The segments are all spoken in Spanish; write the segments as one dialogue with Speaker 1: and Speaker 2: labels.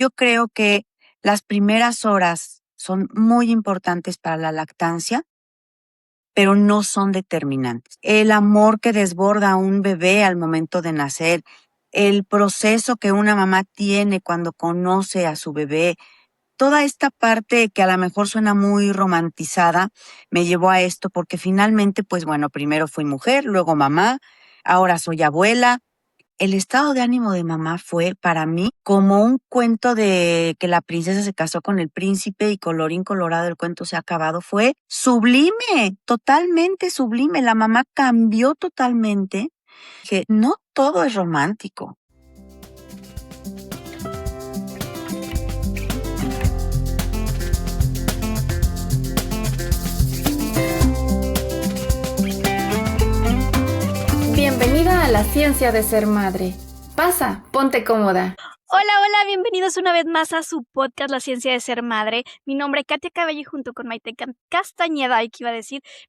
Speaker 1: Yo creo que las primeras horas son muy importantes para la lactancia, pero no son determinantes. El amor que desborda a un bebé al momento de nacer, el proceso que una mamá tiene cuando conoce a su bebé, toda esta parte que a lo mejor suena muy romantizada, me llevó a esto porque finalmente, pues bueno, primero fui mujer, luego mamá, ahora soy abuela. El estado de ánimo de mamá fue para mí como un cuento de que la princesa se casó con el príncipe y colorín colorado el cuento se ha acabado. Fue sublime, totalmente sublime. La mamá cambió totalmente. Que no todo es romántico.
Speaker 2: Bienvenida a la ciencia de ser madre. Pasa, ponte cómoda.
Speaker 3: Hola, bienvenidos una vez más a su podcast La Ciencia de Ser Madre. Mi nombre es Katia Cabello y junto con Maite Castañeda,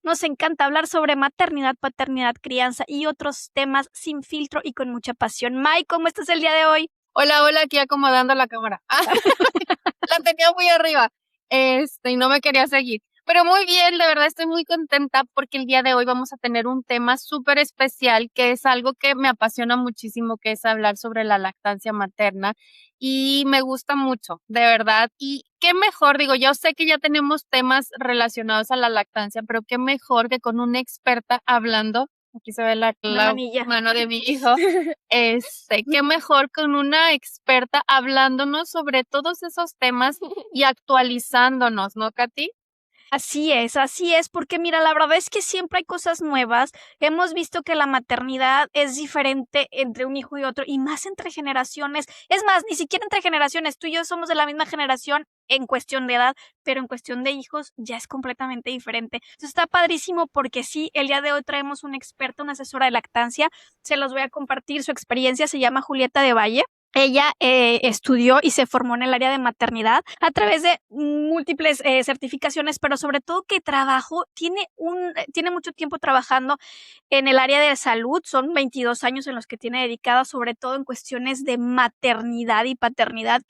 Speaker 3: nos encanta hablar sobre maternidad, paternidad, crianza y otros temas sin filtro y con mucha pasión. Mai, ¿cómo estás el día de hoy?
Speaker 4: Hola, aquí acomodando la cámara. La tenía muy arriba, y no me quería seguir. Pero muy bien, de verdad estoy muy contenta porque el día de hoy vamos a tener un tema súper especial que es algo que me apasiona muchísimo, que es hablar sobre la lactancia materna y me gusta mucho, de verdad. Y qué mejor, digo, yo sé que ya tenemos temas relacionados a la lactancia, pero qué mejor que con una experta hablando. Aquí se ve la
Speaker 3: manilla.
Speaker 4: mano de mi hijo. Qué mejor con una experta hablándonos sobre todos esos temas y actualizándonos, ¿no, Katy?
Speaker 3: Así es, porque mira, la verdad es que siempre hay cosas nuevas. Hemos visto que la maternidad es diferente entre un hijo y otro, y más entre generaciones. Es más, ni siquiera entre generaciones. Tú y yo somos de la misma generación en cuestión de edad, pero en cuestión de hijos ya es completamente diferente. Entonces está padrísimo porque sí, el día de hoy traemos una experta, una asesora de lactancia. Se los voy a compartir su experiencia. Se llama Julieta de Valle. Ella estudió y se formó en el área de maternidad a través de múltiples certificaciones, pero sobre todo que tiene mucho tiempo trabajando en el área de salud. Son 22 años en los que tiene dedicada, sobre todo en cuestiones de maternidad y paternidad,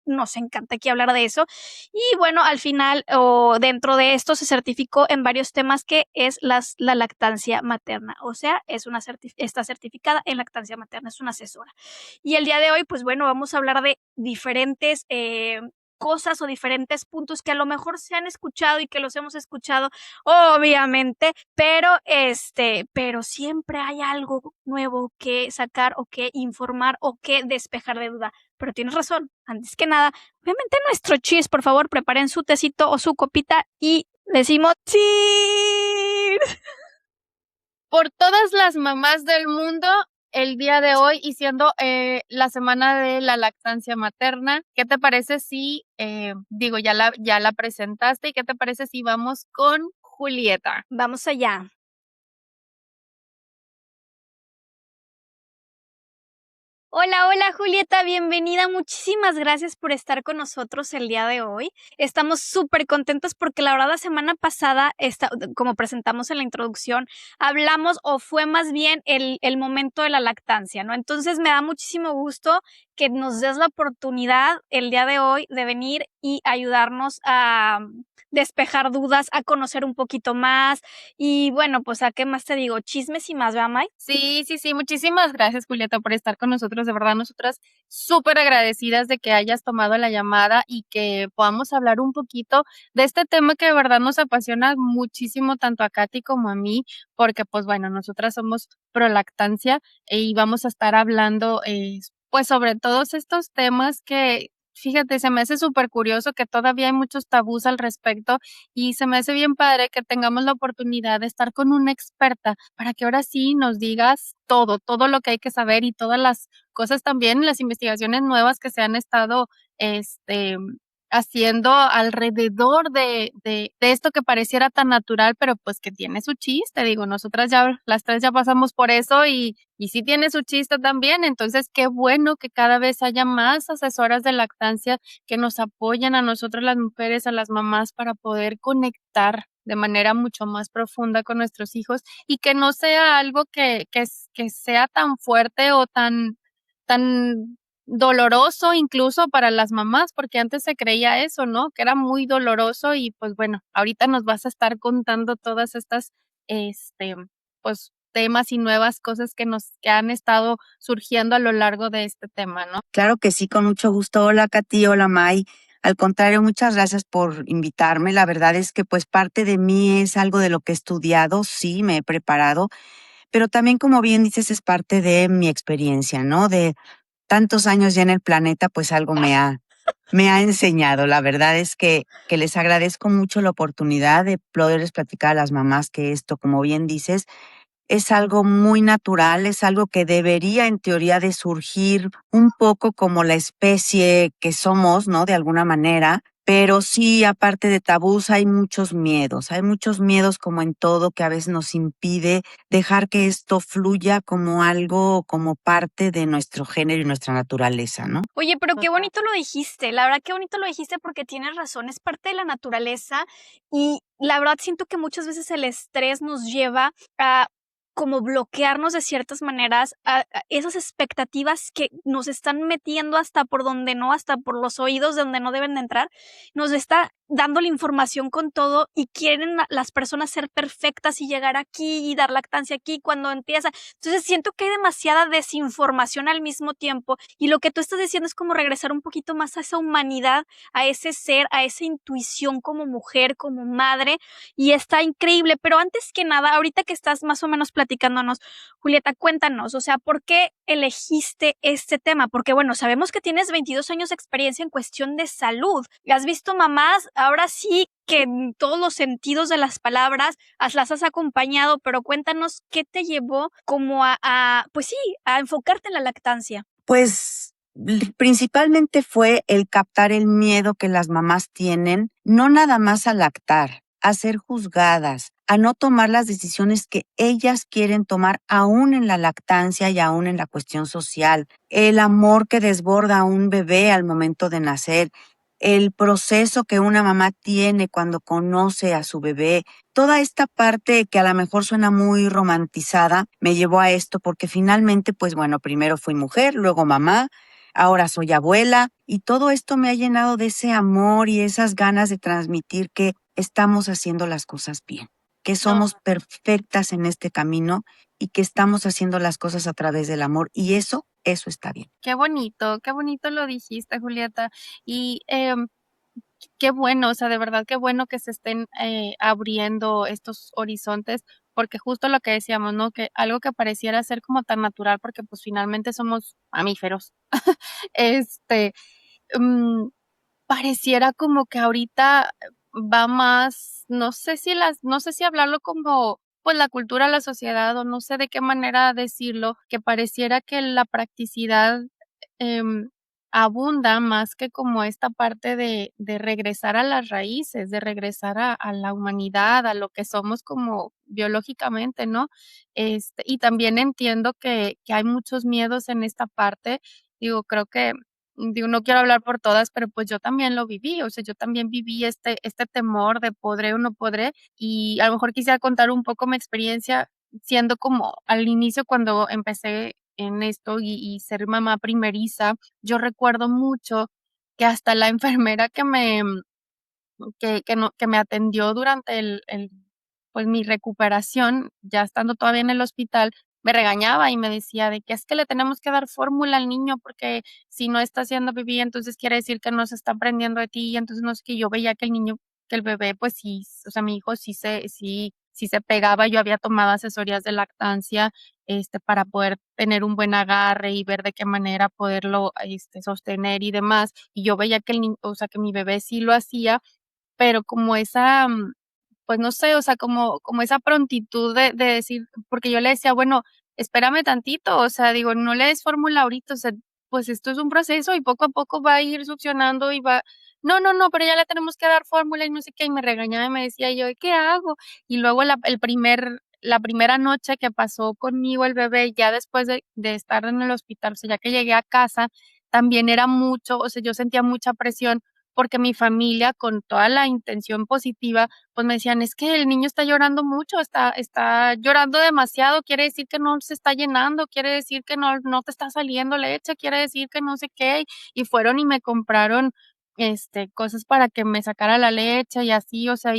Speaker 3: nos encanta aquí hablar de eso. Y bueno, al final o dentro de esto se certificó en varios temas que es la lactancia materna. O sea, está certificada en lactancia materna, es una asesora. Y el día de hoy, pues bueno, vamos a hablar de diferentes cosas o diferentes puntos que a lo mejor se han escuchado y que los hemos escuchado, obviamente, pero siempre hay algo nuevo que sacar o que informar o que despejar de duda. Pero tienes razón, antes que nada, obviamente nuestro cheers, por favor, preparen su tecito o su copita y decimos cheers.
Speaker 4: Por todas las mamás del mundo, el día de hoy y siendo la semana de la lactancia materna, ¿qué te parece si, ya la presentaste y qué te parece si vamos con Julieta?
Speaker 3: Vamos allá. Hola Julieta, bienvenida. Muchísimas gracias por estar con nosotros el día de hoy. Estamos súper contentos porque la verdad la semana pasada, como presentamos en la introducción, hablamos o fue más bien el momento de la lactancia, ¿no? Entonces me da muchísimo gusto que nos des la oportunidad el día de hoy de venir y ayudarnos a despejar dudas, a conocer un poquito más y bueno, pues a qué más te digo, chismes y más, ¿verdad, May?
Speaker 4: Sí, muchísimas gracias, Julieta, por estar con nosotros. De verdad, nosotras súper agradecidas de que hayas tomado la llamada y que podamos hablar un poquito de este tema que de verdad nos apasiona muchísimo, tanto a Katy como a mí, porque pues bueno, nosotras somos pro lactancia y vamos a estar hablando pues sobre todos estos temas que, fíjate, se me hace súper curioso que todavía hay muchos tabús al respecto y se me hace bien padre que tengamos la oportunidad de estar con una experta para que ahora sí nos digas todo lo que hay que saber y todas las cosas también, las investigaciones nuevas que se han estado este, haciendo alrededor de esto que pareciera tan natural, pero pues que tiene su chiste. Digo, nosotras ya, las tres ya pasamos por eso y sí tiene su chiste también. Entonces, qué bueno que cada vez haya más asesoras de lactancia que nos apoyan a nosotros las mujeres, a las mamás, para poder conectar de manera mucho más profunda con nuestros hijos y que no sea algo que sea tan fuerte o tan doloroso incluso para las mamás, porque antes se creía eso, ¿no? Que era muy doloroso y pues bueno, ahorita nos vas a estar contando todas estas, este, pues temas y nuevas cosas que han estado surgiendo a lo largo de este tema, ¿no?
Speaker 1: Claro que sí, con mucho gusto. Hola, Katy, hola, May. Al contrario, muchas gracias por invitarme. La verdad es que pues parte de mí es algo de lo que he estudiado, sí, me he preparado, pero también, como bien dices, es parte de mi experiencia, ¿no? De tantos años ya en el planeta, pues algo me ha enseñado. La verdad es que les agradezco mucho la oportunidad de poderles platicar a las mamás que esto, como bien dices, es algo muy natural, es algo que debería en teoría de surgir un poco como la especie que somos, ¿no? De alguna manera. Pero sí, aparte de tabús, hay muchos miedos como en todo que a veces nos impide dejar que esto fluya como algo, como parte de nuestro género y nuestra naturaleza, ¿no?
Speaker 3: Oye, pero qué
Speaker 4: Total.
Speaker 3: bonito lo dijiste, la verdad qué bonito lo dijiste porque tienes razón, es parte de la naturaleza y la verdad siento que muchas veces el estrés nos lleva a como bloquearnos de ciertas maneras a esas expectativas que nos están metiendo hasta por donde no, hasta por los oídos de donde no deben de entrar, nos está dando la información con todo y quieren las personas ser perfectas y llegar aquí y dar lactancia aquí cuando empieza. Entonces siento que hay demasiada desinformación al mismo tiempo y lo que tú estás diciendo es como regresar un poquito más a esa humanidad, a ese ser, a esa intuición como mujer, como madre, y está increíble. Pero antes que nada, ahorita que estás más o menos platicándonos, Julieta, cuéntanos, o sea, ¿por qué elegiste este tema? Porque bueno, sabemos que tienes 22 años de experiencia en cuestión de salud. ¿Has visto mamás? Ahora sí que en todos los sentidos de las palabras las has acompañado, pero cuéntanos qué te llevó como pues sí, a enfocarte en la lactancia.
Speaker 1: Pues principalmente fue el captar el miedo que las mamás tienen, no nada más a lactar, a ser juzgadas, a no tomar las decisiones que ellas quieren tomar aún en la lactancia y aún en la cuestión social. El amor que desborda a un bebé al momento de nacer, el proceso que una mamá tiene cuando conoce a su bebé. Toda esta parte que a lo mejor suena muy romantizada me llevó a esto porque finalmente, pues bueno, primero fui mujer, luego mamá, ahora soy abuela y todo esto me ha llenado de ese amor y esas ganas de transmitir que estamos haciendo las cosas bien, que
Speaker 4: No.
Speaker 1: somos perfectas en este camino y que estamos haciendo las cosas a través del amor y eso está bien.
Speaker 4: Qué bonito lo dijiste, Julieta. Y qué bueno, o sea, de verdad qué bueno que se estén abriendo estos horizontes, porque justo lo que decíamos, ¿no? Que algo que pareciera ser como tan natural, porque pues finalmente somos mamíferos, este, mm, pareciera como que ahorita va más, no sé si hablarlo como pues la cultura, la sociedad, o no sé de qué manera decirlo, que pareciera que la practicidad em, abunda más que como esta parte de regresar a las raíces, de regresar a la humanidad, a lo que somos como biológicamente, ¿no? Y también entiendo que hay muchos miedos en esta parte. Digo, creo que digo, no quiero hablar por todas, pero pues yo también lo viví, o sea, yo también viví este temor de podré o no podré, y a lo mejor quisiera contar un poco mi experiencia siendo como al inicio cuando empecé en esto y ser mamá primeriza. Yo recuerdo mucho que hasta la enfermera que me atendió durante pues, mi recuperación, ya estando todavía en el hospital, me regañaba y me decía de que es que le tenemos que dar fórmula al niño porque si no está haciendo pipí, entonces quiere decir que no se está aprendiendo de ti, y entonces no sé qué. Yo veía que el bebé, pues sí, o sea, mi hijo sí se pegaba. Yo había tomado asesorías de lactancia, para poder tener un buen agarre y ver de qué manera poderlo, sostener y demás. Y yo veía que o sea, que mi bebé sí lo hacía, pero como esa, pues no sé, o sea, como esa prontitud de decir, porque yo le decía: "Bueno, espérame tantito, o sea, digo, no le des fórmula ahorita, o sea, pues esto es un proceso y poco a poco va a ir succionando y va". "No, no, no, pero ya le tenemos que dar fórmula", y no sé qué, y me regañaba y me decía, y yo: "¿Qué hago?". Y luego la primera noche que pasó conmigo el bebé, ya después de estar en el hospital, o sea, ya que llegué a casa, también era mucho, o sea, yo sentía mucha presión porque mi familia, con toda la intención positiva, pues me decían, es que el niño está llorando mucho, está llorando demasiado, quiere decir que no se está llenando, quiere decir que no te está saliendo leche, quiere decir que no sé qué, y fueron y me compraron cosas para que me sacara la leche y así, o sea,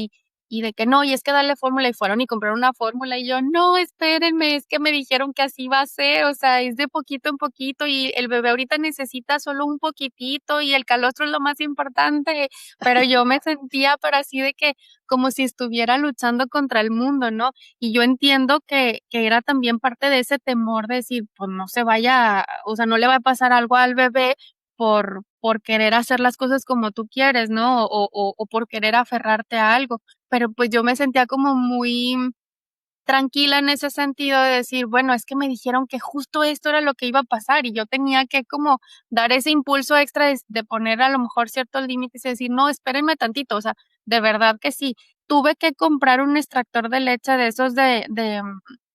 Speaker 4: y de que no, y es que darle fórmula, y fueron y compraron una fórmula, y yo, no, espérenme, es que me dijeron que así va a ser, o sea, es de poquito en poquito, y el bebé ahorita necesita solo un poquitito, y el calostro es lo más importante, pero yo me sentía, pero así de que, como si estuviera luchando contra el mundo, ¿no? Y yo entiendo que era también parte de ese temor de decir, pues no se vaya, o sea, no le va a pasar algo al bebé, por querer hacer las cosas como tú quieres, ¿no? O por querer aferrarte a algo. Pero, pues, yo me sentía como muy tranquila en ese sentido de decir, bueno, es que me dijeron que justo esto era lo que iba a pasar, y yo tenía que como dar ese impulso extra de poner a lo mejor ciertos límites y decir: "No, espérenme tantito", o sea, de verdad que sí. Tuve que comprar un extractor de leche de esos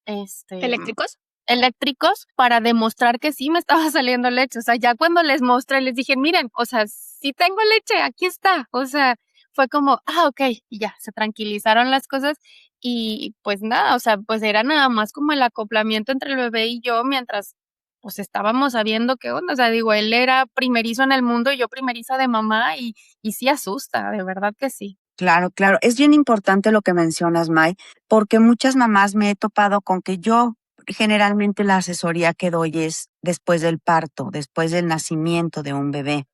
Speaker 4: este
Speaker 3: ¿Eléctricos?
Speaker 4: eléctricos para demostrar que sí me estaba saliendo leche. O sea, ya cuando les mostré, les dije: "Miren, o sea, sí tengo leche, aquí está". O sea, fue como, okey, y ya, se tranquilizaron las cosas y, pues, nada, o sea, pues, era nada más como el acoplamiento entre el bebé y yo mientras, pues, estábamos sabiendo qué onda. O sea, digo, él era primerizo en el mundo y yo primeriza de mamá y sí asusta, de verdad que sí.
Speaker 1: Claro, claro. Es bien importante lo que mencionas, May, porque muchas mamás me he topado con que yo generalmente la asesoría que doy es después del parto, después del nacimiento de un bebé.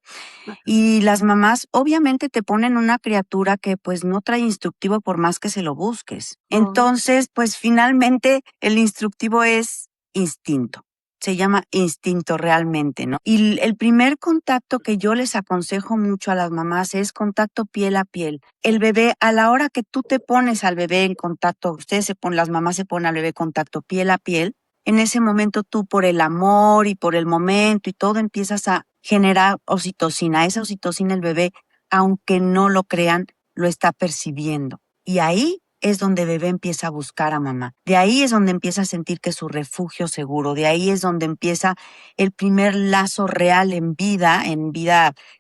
Speaker 1: Y las mamás obviamente te ponen una criatura que pues no trae instructivo por más que se lo busques.
Speaker 4: Oh,
Speaker 1: Entonces, pues finalmente el instructivo es instinto. Se llama instinto realmente, ¿no? Y el primer contacto que yo les aconsejo mucho a las mamás es contacto piel a piel. El bebé, a la hora que tú te pones al bebé en contacto, las mamás se ponen al bebé contacto piel a piel, en ese momento tú por el amor y por el momento y todo empiezas a generar oxitocina. Esa oxitocina el bebé, aunque no lo crean, lo está percibiendo. Y ahí es donde el bebé empieza a buscar a mamá. De ahí es donde empieza a sentir que es su refugio seguro. De ahí es donde empieza el primer lazo real en vida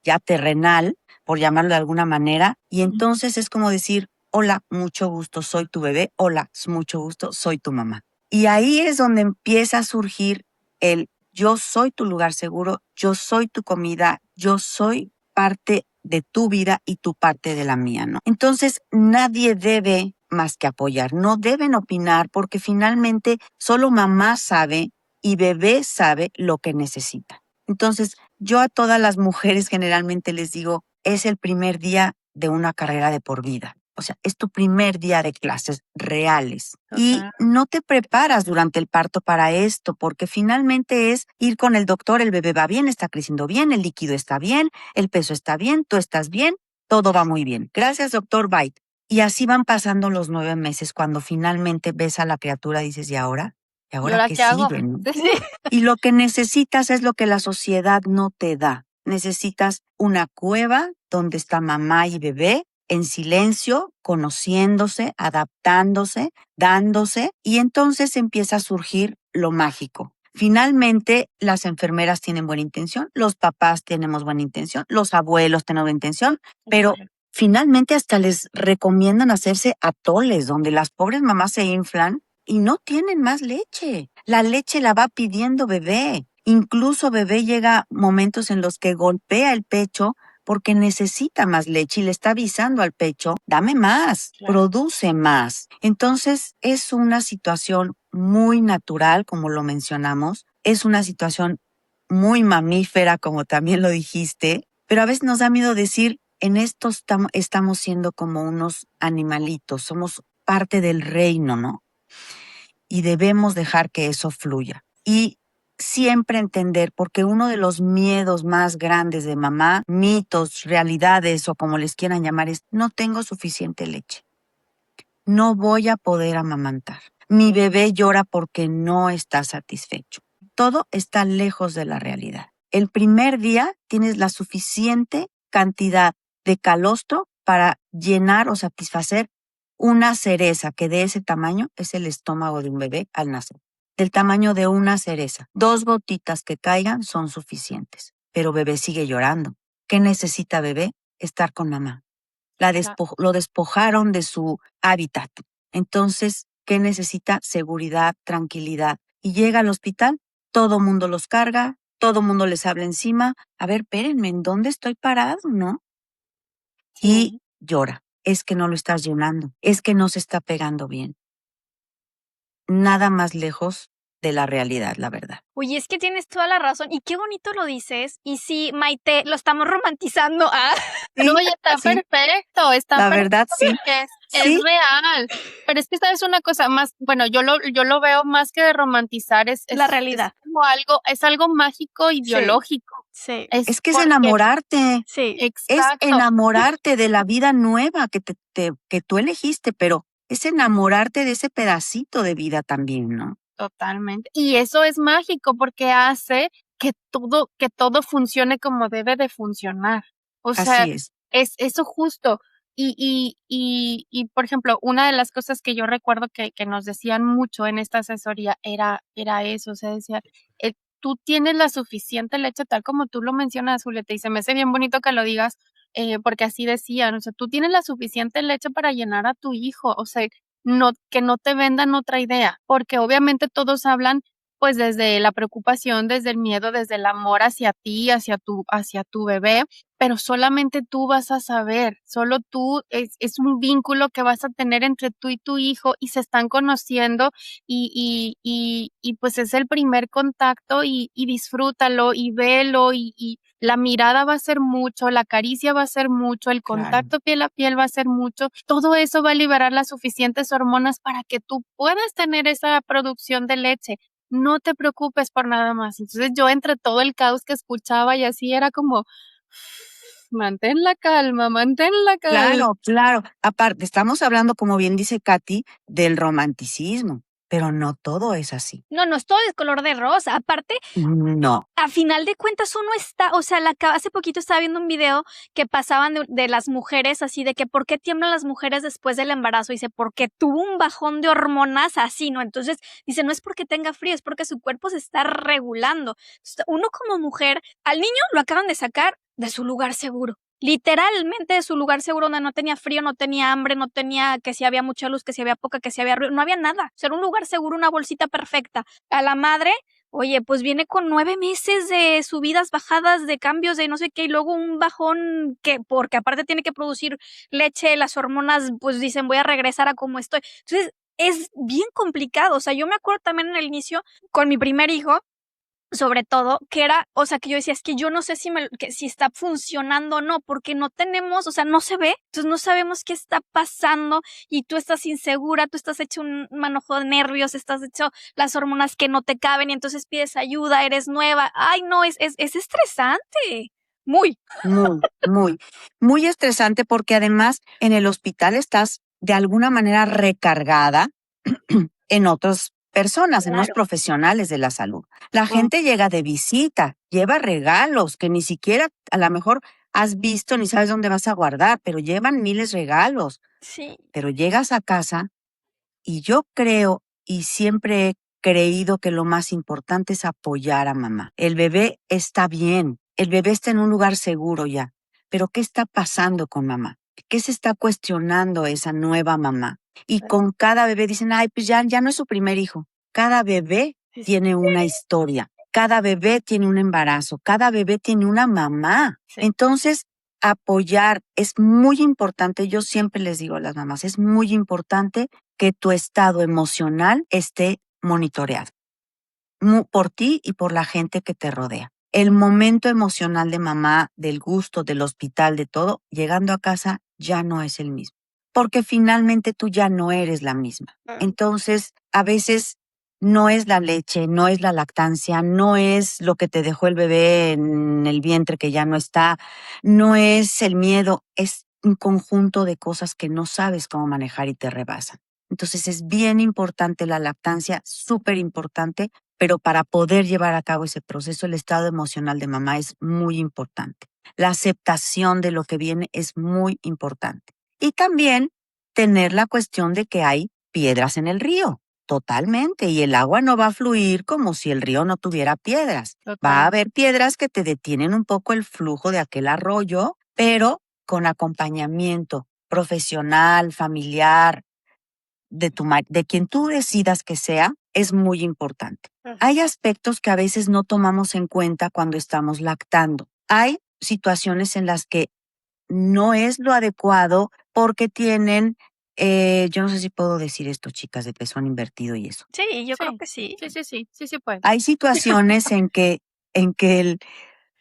Speaker 1: ya terrenal, por llamarlo de alguna manera. Y entonces es como decir, hola, mucho gusto, soy tu bebé. Hola, mucho gusto, soy tu mamá. Y ahí es donde empieza a surgir el yo soy tu lugar seguro, yo soy tu comida, yo soy parte de tu vida y tu parte de la mía, ¿no? Entonces, nadie debe más que apoyar, no deben opinar porque finalmente solo mamá sabe y bebé sabe lo que necesita. Entonces, yo a todas las mujeres generalmente les digo, es el primer día de una carrera de por vida. O sea, es tu primer día de clases reales. Y
Speaker 4: total.
Speaker 1: no te preparas durante el parto para esto, porque finalmente es ir con el doctor, el bebé va bien, está creciendo bien, el líquido está bien, el peso está bien, tú estás bien, todo va muy bien. Gracias, doctor Bite. Y así van pasando los 9 meses cuando finalmente ves a la criatura, dices, ¿y ahora? ¿Y
Speaker 4: ¿Y
Speaker 1: ahora
Speaker 4: ahora
Speaker 1: qué
Speaker 4: qué hago?
Speaker 1: sigue, no?
Speaker 4: Sí.
Speaker 1: Y lo que necesitas es lo que la sociedad no te da. Necesitas una cueva donde está mamá y bebé en silencio, conociéndose, adaptándose, dándose, y entonces empieza a surgir lo mágico. Finalmente, las enfermeras tienen buena intención, los papás tenemos buena intención, los abuelos tienen buena intención, pero finalmente hasta les recomiendan hacerse atoles donde las pobres mamás se inflan y no tienen más leche. La leche la va pidiendo bebé. Incluso bebé llega momentos en los que golpea el pecho porque necesita más leche y le está avisando al pecho, dame más,
Speaker 4: Claro.
Speaker 1: produce más. Entonces es una situación muy natural, como lo mencionamos, es una situación muy mamífera, como también lo dijiste, pero a veces nos da miedo decir, en esto estamos siendo como unos animalitos, somos parte del reino, ¿no? Y debemos dejar que eso fluya. Y siempre entender, porque uno de los miedos más grandes de mamá, mitos, realidades o como les quieran llamar, es no tengo suficiente leche. No voy a poder amamantar. Mi bebé llora porque no está satisfecho. Todo está lejos de la realidad. El primer día tienes la suficiente cantidad de calostro para llenar o satisfacer una cereza, que de ese tamaño es el estómago de un bebé al nacer. Del tamaño de una cereza. 2 gotitas que caigan son suficientes. Pero bebé sigue llorando. ¿Qué necesita bebé? estar con mamá.
Speaker 4: Claro.
Speaker 1: Lo despojaron de su hábitat. Entonces, ¿qué necesita? Seguridad, tranquilidad. Y llega al hospital, todo mundo los carga, todo mundo les habla encima. A ver, espérenme, ¿en dónde estoy parado, no? Y
Speaker 4: Sí.
Speaker 1: llora. Es que no lo estás llenando. Es que no se está pegando bien. Nada más lejos de la realidad, la verdad.
Speaker 3: Oye, es que tienes toda la razón. Y qué bonito lo dices. Y sí, Maite, lo estamos romantizando. Ah,
Speaker 4: No,
Speaker 1: Sí,
Speaker 4: y está
Speaker 1: sí,
Speaker 4: perfecto, está
Speaker 1: la
Speaker 4: perfecto
Speaker 1: verdad, sí.
Speaker 4: porque es
Speaker 1: Sí,
Speaker 4: real. Pero es que sabes una cosa más, bueno, yo lo veo más que de romantizar,
Speaker 3: la
Speaker 4: es
Speaker 3: realidad.
Speaker 4: como algo, es algo mágico y
Speaker 3: Sí,
Speaker 4: biológico.
Speaker 3: sí,
Speaker 4: Es
Speaker 1: es que es
Speaker 4: porque,
Speaker 1: enamorarte.
Speaker 3: sí.
Speaker 1: Es
Speaker 4: exacto,
Speaker 1: enamorarte de la vida nueva que tú elegiste, pero es enamorarte de ese pedacito de vida también, ¿no?
Speaker 4: totalmente. Y eso es mágico porque hace que todo funcione como debe de funcionar. O sea,
Speaker 1: Así es.
Speaker 4: es eso justo. Por ejemplo, una de las cosas que yo recuerdo que nos decían mucho en esta asesoría era eso, o sea, decía, tú tienes la suficiente leche, tal como tú lo mencionas, Julieta, y se me hace bien bonito que lo digas, porque así decían, o sea, tú tienes la suficiente leche para llenar a tu hijo, o sea, no, que no te vendan otra idea, porque obviamente todos hablan pues desde la preocupación, desde el miedo, desde el amor hacia ti, hacia tu bebé, pero solamente tú vas a saber, solo tú, es un vínculo que vas a tener entre tú y tu hijo y se están conociendo y pues es el primer contacto y disfrútalo y velo y la mirada va a ser mucho, la caricia va a ser mucho, el
Speaker 1: Claro.
Speaker 4: contacto piel a piel va a ser mucho, todo eso va a liberar las suficientes hormonas para que tú puedas tener esa producción de leche. No te preocupes por nada más. Entonces yo entre todo el caos que escuchaba y así era como, mantén la calma, mantén la calma.
Speaker 1: Claro, claro. Aparte, estamos hablando, como bien dice Katy, del romanticismo, pero no todo es así.
Speaker 3: No, no es todo de color de rosa. Aparte,
Speaker 1: No,
Speaker 3: a final de cuentas uno está, o sea, hace poquito estaba viendo un video que pasaban de las mujeres así de que por qué tiemblan las mujeres después del embarazo. Dice, porque tuvo un bajón de hormonas así, ¿no? Entonces, dice, no es porque tenga frío, es porque su cuerpo se está regulando. Entonces, uno como mujer, al niño lo acaban de sacar de su lugar seguro. Literalmente de su lugar seguro donde no tenía frío, no tenía hambre, no tenía que si había mucha luz, que si había poca, que si había ruido, no había nada. O sea, era un lugar seguro, una bolsita perfecta. A la madre, oye, pues viene con 9 meses de subidas, bajadas, de cambios, de no sé qué, y luego un bajón que, porque aparte tiene que producir leche, las hormonas, pues dicen, voy a regresar a como estoy. Entonces, es bien complicado. O sea, yo me acuerdo también en el inicio, con mi primer hijo, sobre todo, que era, o sea, que yo decía, es que yo no sé si está funcionando o no, porque no tenemos, o sea, no se ve, entonces no sabemos qué está pasando y tú estás insegura, tú estás hecho un manojo de nervios, estás hecho las hormonas que no te caben y entonces pides ayuda, eres nueva. Ay, no, es estresante. Muy.
Speaker 1: muy, muy, muy estresante porque además en el hospital estás de alguna manera recargada en otras personas, en los
Speaker 3: Claro.
Speaker 1: profesionales de la salud. La
Speaker 4: Mm,
Speaker 1: gente llega de visita, lleva regalos que ni siquiera a lo mejor has visto ni sabes dónde vas a guardar, pero llevan miles de regalos.
Speaker 3: Sí.
Speaker 1: Pero llegas a casa y yo creo y siempre he creído que lo más importante es apoyar a mamá. El bebé está bien, el bebé está en un lugar seguro ya, pero ¿qué está pasando con mamá? ¿Qué se está cuestionando esa nueva mamá? Y con cada bebé dicen, ay, pues ya no es su primer hijo. Cada bebé
Speaker 3: Sí, sí,
Speaker 1: tiene una historia, cada bebé tiene un embarazo, cada bebé tiene una mamá.
Speaker 3: sí.
Speaker 1: Entonces, apoyar es muy importante. Yo siempre les digo a las mamás, es muy importante que tu estado emocional esté monitoreado por ti y por la gente que te rodea. El momento emocional de mamá, del gusto, del hospital, de todo, llegando a casa ya no es el mismo, porque finalmente tú ya no eres la misma. Entonces, a veces no es la leche, no es la lactancia, no es lo que te dejó el bebé en el vientre que ya no está, no es el miedo, es un conjunto de cosas que no sabes cómo manejar y te rebasan. Entonces es bien importante la lactancia, súper importante, pero para poder llevar a cabo ese proceso, el estado emocional de mamá es muy importante. La aceptación de lo que viene es muy importante. Y también tener la cuestión de que hay piedras en el río, totalmente, y el agua no va a fluir como si el río no tuviera piedras. Va a
Speaker 4: total.
Speaker 1: haber piedras que te detienen un poco el flujo de aquel arroyo, pero con acompañamiento profesional, familiar, de quien tú decidas que sea, es muy importante. Hay aspectos que a veces no tomamos en cuenta cuando estamos lactando. Hay situaciones en las que no es lo adecuado porque tienen, yo no sé si puedo decir esto, chicas, de pezón invertido y eso.
Speaker 3: Sí, yo creo
Speaker 4: Sí,
Speaker 3: que sí.
Speaker 4: sí puede.
Speaker 1: Hay situaciones en que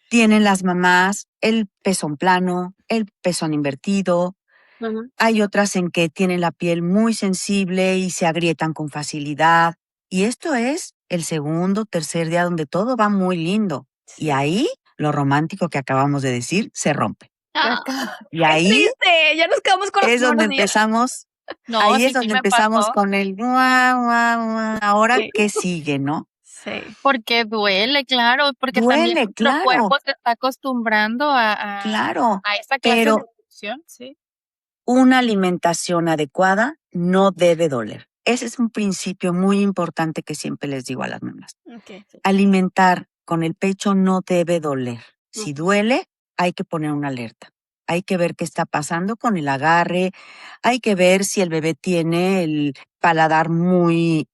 Speaker 1: tienen las mamás el pezón plano, el pezón invertido.
Speaker 4: Ujú.
Speaker 1: Hay otras en que tienen la piel muy sensible y se agrietan con facilidad. Y esto es el segundo, tercer día donde todo va muy lindo. Y ahí lo romántico que acabamos de decir se rompe.
Speaker 3: Ah,
Speaker 1: Y
Speaker 3: ¡qué
Speaker 1: ahí
Speaker 3: triste! Ya nos quedamos con los
Speaker 1: es donde
Speaker 3: primeros días.
Speaker 1: empezamos,
Speaker 4: No,
Speaker 1: ahí es
Speaker 4: sí
Speaker 1: donde
Speaker 4: me
Speaker 1: empezamos
Speaker 4: pasó.
Speaker 1: con el guau, guau, guau. Ahora,
Speaker 3: Sí.
Speaker 1: ¿qué sigue, no?
Speaker 3: Sí.
Speaker 4: Porque duele, claro, porque también
Speaker 1: Duele,
Speaker 4: nuestro
Speaker 1: claro,
Speaker 4: cuerpo se está acostumbrando
Speaker 1: claro,
Speaker 4: a esa clase de
Speaker 1: pero
Speaker 4: nutrición, sí.
Speaker 1: una alimentación adecuada no debe doler. Ese es un principio muy importante que siempre les digo a las mamás.
Speaker 3: Okay.
Speaker 1: Alimentar con el pecho no debe doler. Si
Speaker 4: Ujú.
Speaker 1: duele, hay que poner una alerta. Hay que ver qué está pasando con el agarre. Hay que ver si el bebé tiene el paladar muy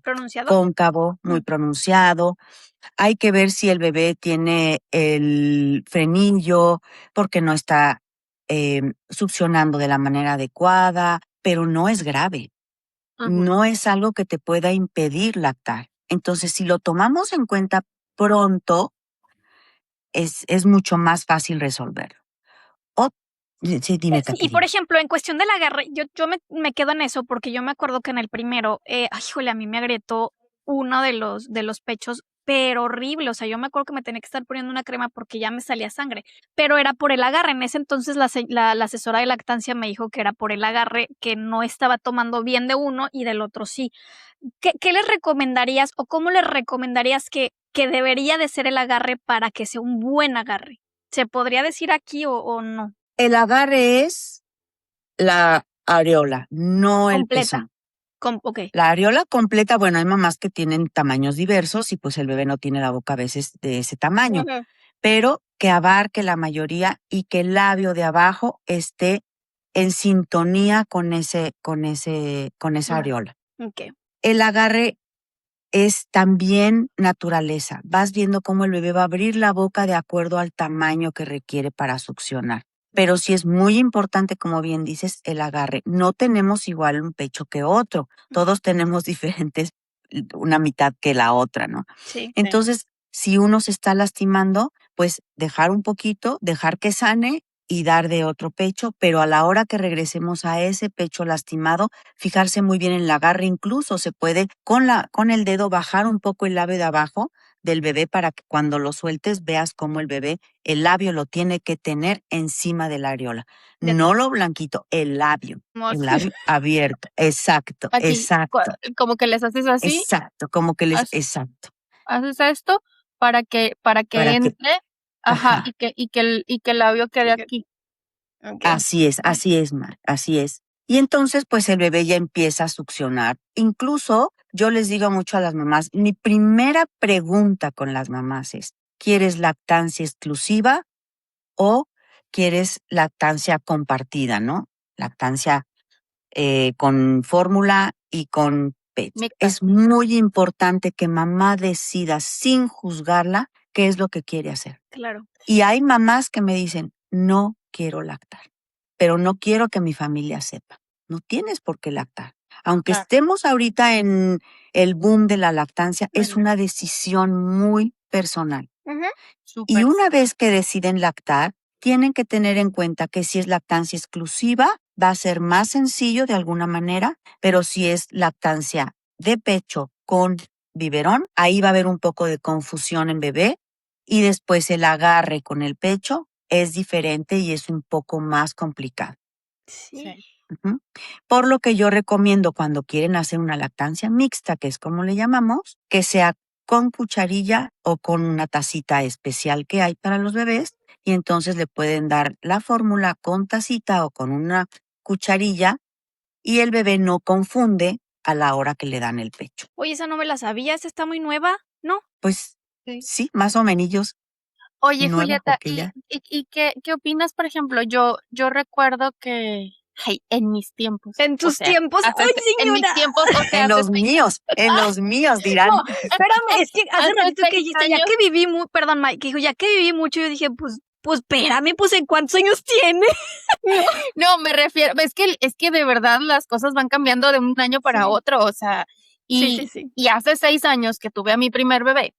Speaker 3: ¿Pronunciado?
Speaker 1: cóncavo, muy pronunciado. Hay que ver si el bebé tiene el frenillo porque no está succionando de la manera adecuada, pero no es grave.
Speaker 4: Ujú.
Speaker 1: No es algo que te pueda impedir lactar. Entonces, si lo tomamos en cuenta pronto, es mucho más fácil resolverlo. O, sí, dime,
Speaker 3: Sí, y por
Speaker 1: Caterina.
Speaker 3: ejemplo, en cuestión del agarre, yo me quedo en eso porque yo me acuerdo que en el primero, ay, híjole, a mí me agrietó uno de los pechos, pero horrible. O sea, yo me acuerdo que me tenía que estar poniendo una crema porque ya me salía sangre, pero era por el agarre. En ese entonces la asesora de lactancia me dijo que era por el agarre, que no estaba tomando bien de uno y del otro sí. ¿Qué les recomendarías o cómo les recomendarías que debería de ser el agarre para que sea un buen agarre? ¿Se podría decir aquí o no?
Speaker 1: El agarre es la areola, no el
Speaker 3: Completa.
Speaker 1: pezón.
Speaker 3: Okey.
Speaker 1: La areola completa, bueno, hay mamás que tienen tamaños diversos y pues el bebé no tiene la boca a veces de ese tamaño,
Speaker 3: Ujú.
Speaker 1: pero que abarque la mayoría y que el labio de abajo esté en sintonía con esa
Speaker 4: Ujú.
Speaker 1: areola.
Speaker 3: Okey.
Speaker 1: El agarre es también naturaleza. Vas viendo cómo el bebé va a abrir la boca de acuerdo al tamaño que requiere para succionar. Pero sí es muy importante, como bien dices, el agarre. No tenemos igual un pecho que otro. Todos tenemos diferentes, una mitad que la otra, ¿no?
Speaker 3: Sí.
Speaker 1: Entonces, si uno se está lastimando, pues dejar un poquito, dejar que sane y dar de otro pecho, pero a la hora que regresemos a ese pecho lastimado, fijarse muy bien en el agarre. Incluso se puede con el dedo bajar un poco el labio de abajo del bebé para que cuando lo sueltes veas cómo el labio lo tiene que tener encima de la areola.
Speaker 3: De
Speaker 1: No lo blanquito, el labio abierto. Exacto,
Speaker 4: Aquí,
Speaker 1: exacto,
Speaker 4: como que les haces así,
Speaker 1: exacto, como que
Speaker 4: haces
Speaker 1: exacto,
Speaker 4: haces esto para que
Speaker 1: para que,
Speaker 4: entre, ajá,
Speaker 1: ajá.
Speaker 4: y que el labio quede
Speaker 3: Okey.
Speaker 4: aquí.
Speaker 3: Okey.
Speaker 1: Así es, Mar, así es. Y entonces, pues el bebé ya empieza a succionar. Incluso yo les digo mucho a las mamás, mi primera pregunta con las mamás es, ¿quieres lactancia exclusiva o quieres lactancia compartida, no? Lactancia con fórmula y con pecho.
Speaker 4: Mixta.
Speaker 1: Es muy importante que mamá decida sin juzgarla qué es lo que quiere hacer.
Speaker 3: Claro.
Speaker 1: Y hay mamás que me dicen, no quiero lactar, pero no quiero que mi familia sepa. No tienes por qué lactar. Aunque
Speaker 4: Claro.
Speaker 1: estemos ahorita en el boom de la lactancia, es
Speaker 3: Ujú.
Speaker 1: una decisión muy personal.
Speaker 3: Ujú.
Speaker 1: Y
Speaker 4: Súper.
Speaker 1: una vez que deciden lactar, tienen que tener en cuenta que si es lactancia exclusiva, va a ser más sencillo de alguna manera, pero si es lactancia de pecho con biberón, ahí va a haber un poco de confusión en bebé y después el agarre con el pecho es diferente y es un poco más complicado.
Speaker 3: Sí.
Speaker 4: Sí.
Speaker 1: Ujú. Por lo que yo recomiendo cuando quieren hacer una lactancia mixta, que es como le llamamos, que sea con cucharilla o con una tacita especial que hay para los bebés y entonces le pueden dar la fórmula con tacita o con una cucharilla y el bebé no confunde a la hora que le dan el pecho.
Speaker 3: Oye, esa no me la sabía, esa está muy nueva, ¿no?
Speaker 1: Pues
Speaker 4: Sí.
Speaker 1: sí, más o menos.
Speaker 4: Oye,
Speaker 1: nueva
Speaker 4: Julieta,
Speaker 1: porque ya
Speaker 4: y qué opinas, por ejemplo? Yo recuerdo que, ay, en mis tiempos,
Speaker 3: En
Speaker 4: o
Speaker 3: tus
Speaker 4: sea,
Speaker 3: tiempos, ¡ay,
Speaker 4: en mis
Speaker 3: señora!
Speaker 4: tiempos, o sea, hace 6
Speaker 1: en los míos
Speaker 4: no,
Speaker 1: dirán.
Speaker 3: Espérame, es que hace
Speaker 4: hace
Speaker 3: ratito que
Speaker 4: 6
Speaker 3: dijiste, ya
Speaker 4: años.
Speaker 3: que viví perdón, Mike, que dijo, ya que viví mucho, yo dije, pues espérame, pues ¿en cuántos años tiene?
Speaker 4: No, me refiero, es que de verdad las cosas van cambiando de un año para
Speaker 3: Sí,
Speaker 4: otro, o sea,
Speaker 3: sí, sí,
Speaker 4: y
Speaker 3: sí.
Speaker 4: y hace 6 años que tuve a mi primer bebé,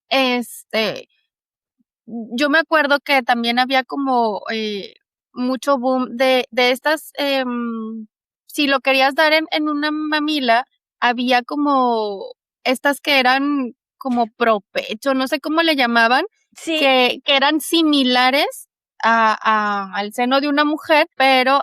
Speaker 4: este, yo me acuerdo que también había como, mucho boom de estas, si lo querías dar en una mamila, había como estas que eran como propecho, no sé cómo le llamaban,
Speaker 3: Sí,
Speaker 4: que eran similares al seno de una mujer, pero,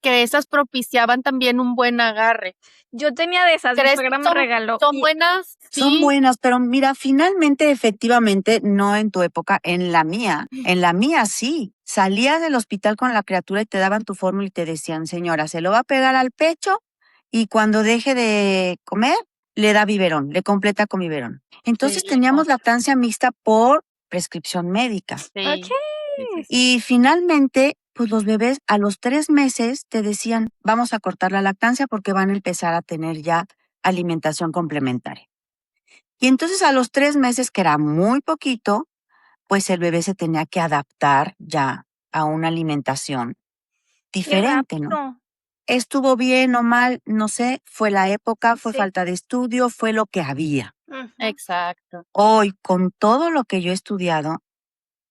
Speaker 4: que esas propiciaban también un buen agarre.
Speaker 3: yo tenía de esas, mi
Speaker 4: ¿Crees que
Speaker 3: suegra me
Speaker 4: son
Speaker 3: regaló
Speaker 4: son
Speaker 3: y
Speaker 4: buenas?
Speaker 1: Son
Speaker 4: Sí.
Speaker 1: buenas, pero mira, finalmente, efectivamente, no en tu época, en la mía sí. Salías del hospital con la criatura y te daban tu fórmula y te decían, señora, se lo va a pegar al pecho y cuando deje de comer, le da biberón, le completa con biberón.
Speaker 4: Sí,
Speaker 1: Entonces
Speaker 4: le
Speaker 1: teníamos
Speaker 4: consta.
Speaker 1: lactancia mixta por prescripción médica.
Speaker 4: Sí, sí, sí,
Speaker 3: okey.
Speaker 4: sí.
Speaker 1: Y finalmente, pues los bebés a los 3 meses te decían, vamos a cortar la lactancia porque van a empezar a tener ya alimentación complementaria. Y entonces a los 3 meses, que era muy poquito, pues el bebé se tenía que adaptar ya a una alimentación
Speaker 3: Qué
Speaker 1: diferente, ¿no?
Speaker 3: rápido.
Speaker 1: Estuvo bien o mal, no sé, fue la época, fue
Speaker 3: Sí.
Speaker 1: falta de estudio, fue lo que había.
Speaker 3: Ujú.
Speaker 4: Exacto.
Speaker 1: Hoy, con todo lo que yo he estudiado,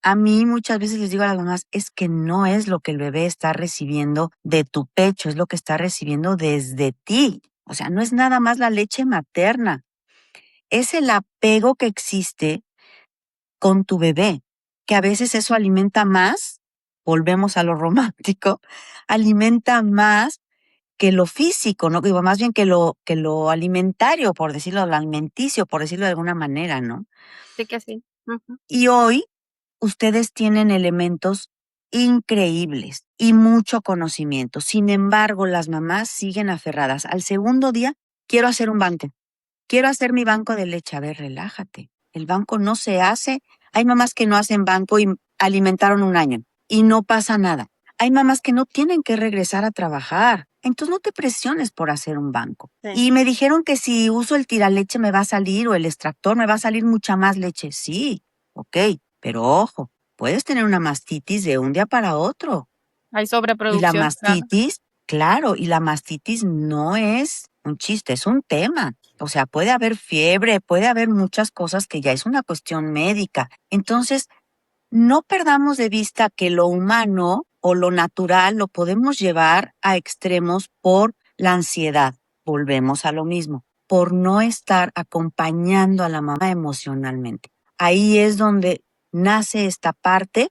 Speaker 1: a mí muchas veces les digo a las mamás, es que no es lo que el bebé está recibiendo de tu pecho, es lo que está recibiendo desde ti. O sea, no es nada más la leche materna, es el apego que existe con tu bebé, que a veces eso alimenta más, volvemos a lo romántico, alimenta más que lo físico, ¿no? Digo, más bien que lo alimentario, por decirlo, lo alimenticio, por decirlo de alguna manera, ¿no?
Speaker 4: Sí que sí. Ujú.
Speaker 1: Y hoy ustedes tienen elementos increíbles y mucho conocimiento. Sin embargo, las mamás siguen aferradas. Al segundo día, quiero hacer un banco. Quiero hacer mi banco de leche. A ver, relájate. El banco no se hace. Hay mamás que no hacen banco y alimentaron un año y no pasa nada. Hay mamás que no tienen que regresar a trabajar. Entonces no te presiones por hacer un banco.
Speaker 4: Sí.
Speaker 1: Y me dijeron que si uso el tiraleche me va a salir o el extractor me va a salir mucha más leche. Sí, ok, pero ojo, puedes tener una mastitis de un día para otro.
Speaker 4: Hay
Speaker 1: Y la
Speaker 4: sobreproducción, claro.
Speaker 1: mastitis, claro, y la mastitis no es un chiste, es un tema. O sea, puede haber fiebre, puede haber muchas cosas que ya es una cuestión médica. Entonces, no perdamos de vista que lo humano o lo natural lo podemos llevar a extremos por la ansiedad. Volvemos a lo mismo, por no estar acompañando a la mamá emocionalmente. Ahí es donde nace esta parte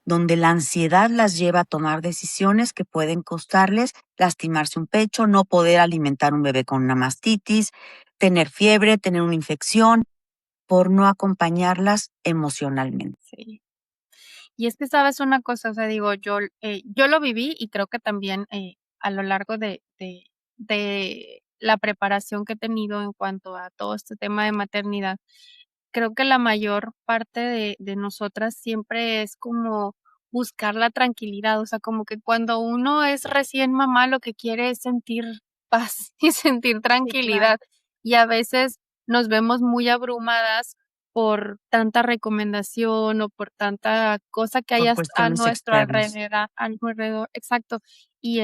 Speaker 1: donde la ansiedad las lleva a tomar decisiones que pueden costarles lastimarse un pecho, no poder alimentar un bebé con una mastitis, tener fiebre, tener una infección, por no acompañarlas emocionalmente.
Speaker 4: Sí. Y es que sabes una cosa, o sea, digo, yo lo viví y creo que también a lo largo de la preparación que he tenido en cuanto a todo este tema de maternidad, creo que la mayor parte de nosotras siempre es como buscar la tranquilidad, o sea, como que cuando uno es recién mamá, lo que quiere es sentir paz y sentir
Speaker 3: Sí, claro.
Speaker 4: tranquilidad. Y a veces nos vemos muy abrumadas por tanta recomendación o por tanta cosa que hay
Speaker 1: Por
Speaker 4: a
Speaker 1: cuestiones
Speaker 4: nuestro
Speaker 1: externas.
Speaker 4: alrededor, exacto. Y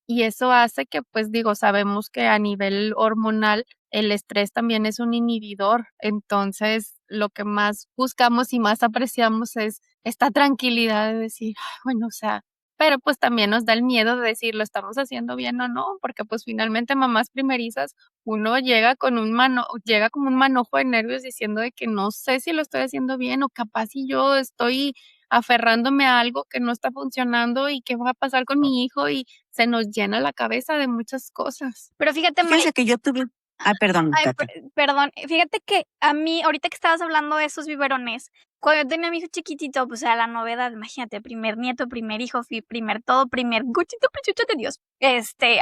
Speaker 4: y eso hace que, pues digo, sabemos que a nivel hormonal el estrés también es un inhibidor. Entonces, lo que más buscamos y más apreciamos es esta tranquilidad de decir: "Ay, bueno, o sea", pero pues también nos da el miedo de decir: "¿Lo estamos haciendo bien o no?", porque pues finalmente mamás primerizas, uno llega como un manojo de nervios diciendo de que no sé si lo estoy haciendo bien o capaz si yo estoy aferrándome a algo que no está funcionando y qué va a pasar con mi hijo y se nos llena la cabeza de muchas cosas.
Speaker 3: Pero fíjate,
Speaker 1: Fíjense
Speaker 3: Mike,
Speaker 1: que yo tuve, ay, perdón,
Speaker 3: ay,
Speaker 1: Katy.
Speaker 3: perdón, fíjate que a mí, ahorita que estabas hablando de esos biberones, cuando yo tenía a mi hijo chiquitito, pues era la novedad, imagínate, primer nieto, primer hijo, primer todo, primer guchito pechucho de Dios.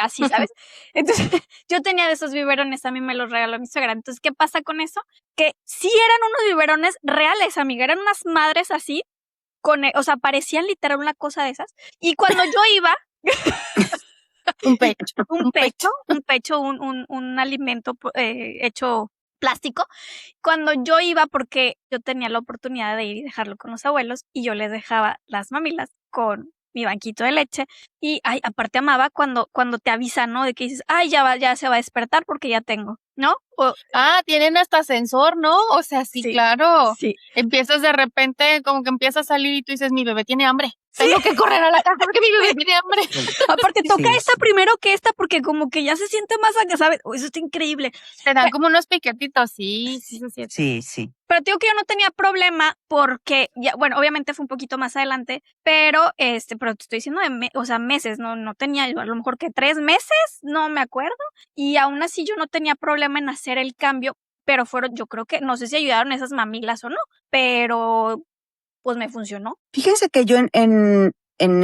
Speaker 3: Así, ¿sabes? Entonces, yo tenía de esos biberones, a mí me los regaló mi suegra. Entonces, ¿qué pasa con eso? Que sí eran unos biberones reales, amiga, eran unas madres así, o sea, parecían literal una cosa de esas. Y cuando yo iba,
Speaker 4: Un pecho.
Speaker 3: un alimento hecho plástico. Cuando yo iba, porque yo tenía la oportunidad de ir y dejarlo con los abuelos, y yo les dejaba las mamilas con mi banquito de leche, y ay, aparte amaba cuando te avisan, ¿no? De que dices, ay, ya se va a despertar porque ya tengo, ¿no?
Speaker 4: Tienen hasta sensor, ¿no? O sea, sí,
Speaker 3: Sí,
Speaker 4: claro.
Speaker 3: sí.
Speaker 4: Empiezas de repente, como que empieza a salir y tú dices, mi bebé tiene hambre. Tengo que correr a la casa porque mi bebé tiene hambre.
Speaker 3: Aparte, toca
Speaker 1: Sí,
Speaker 3: esta
Speaker 1: sí.
Speaker 3: primero que esta, porque como que ya se siente más acá, ¿sabes? Eso está increíble.
Speaker 4: Te dan como unos piquetitos, sí se siente.
Speaker 1: Sí, sí.
Speaker 3: Pero te digo que yo no tenía problema porque, ya, bueno, obviamente fue un poquito más adelante, pero pero te estoy diciendo o sea, meses, no tenía, a lo mejor que 3 meses, no me acuerdo, y aún así yo no tenía problema en hacer el cambio, pero yo creo que, no sé si ayudaron esas mamilas o no, pero pues me funcionó.
Speaker 1: Fíjense que yo en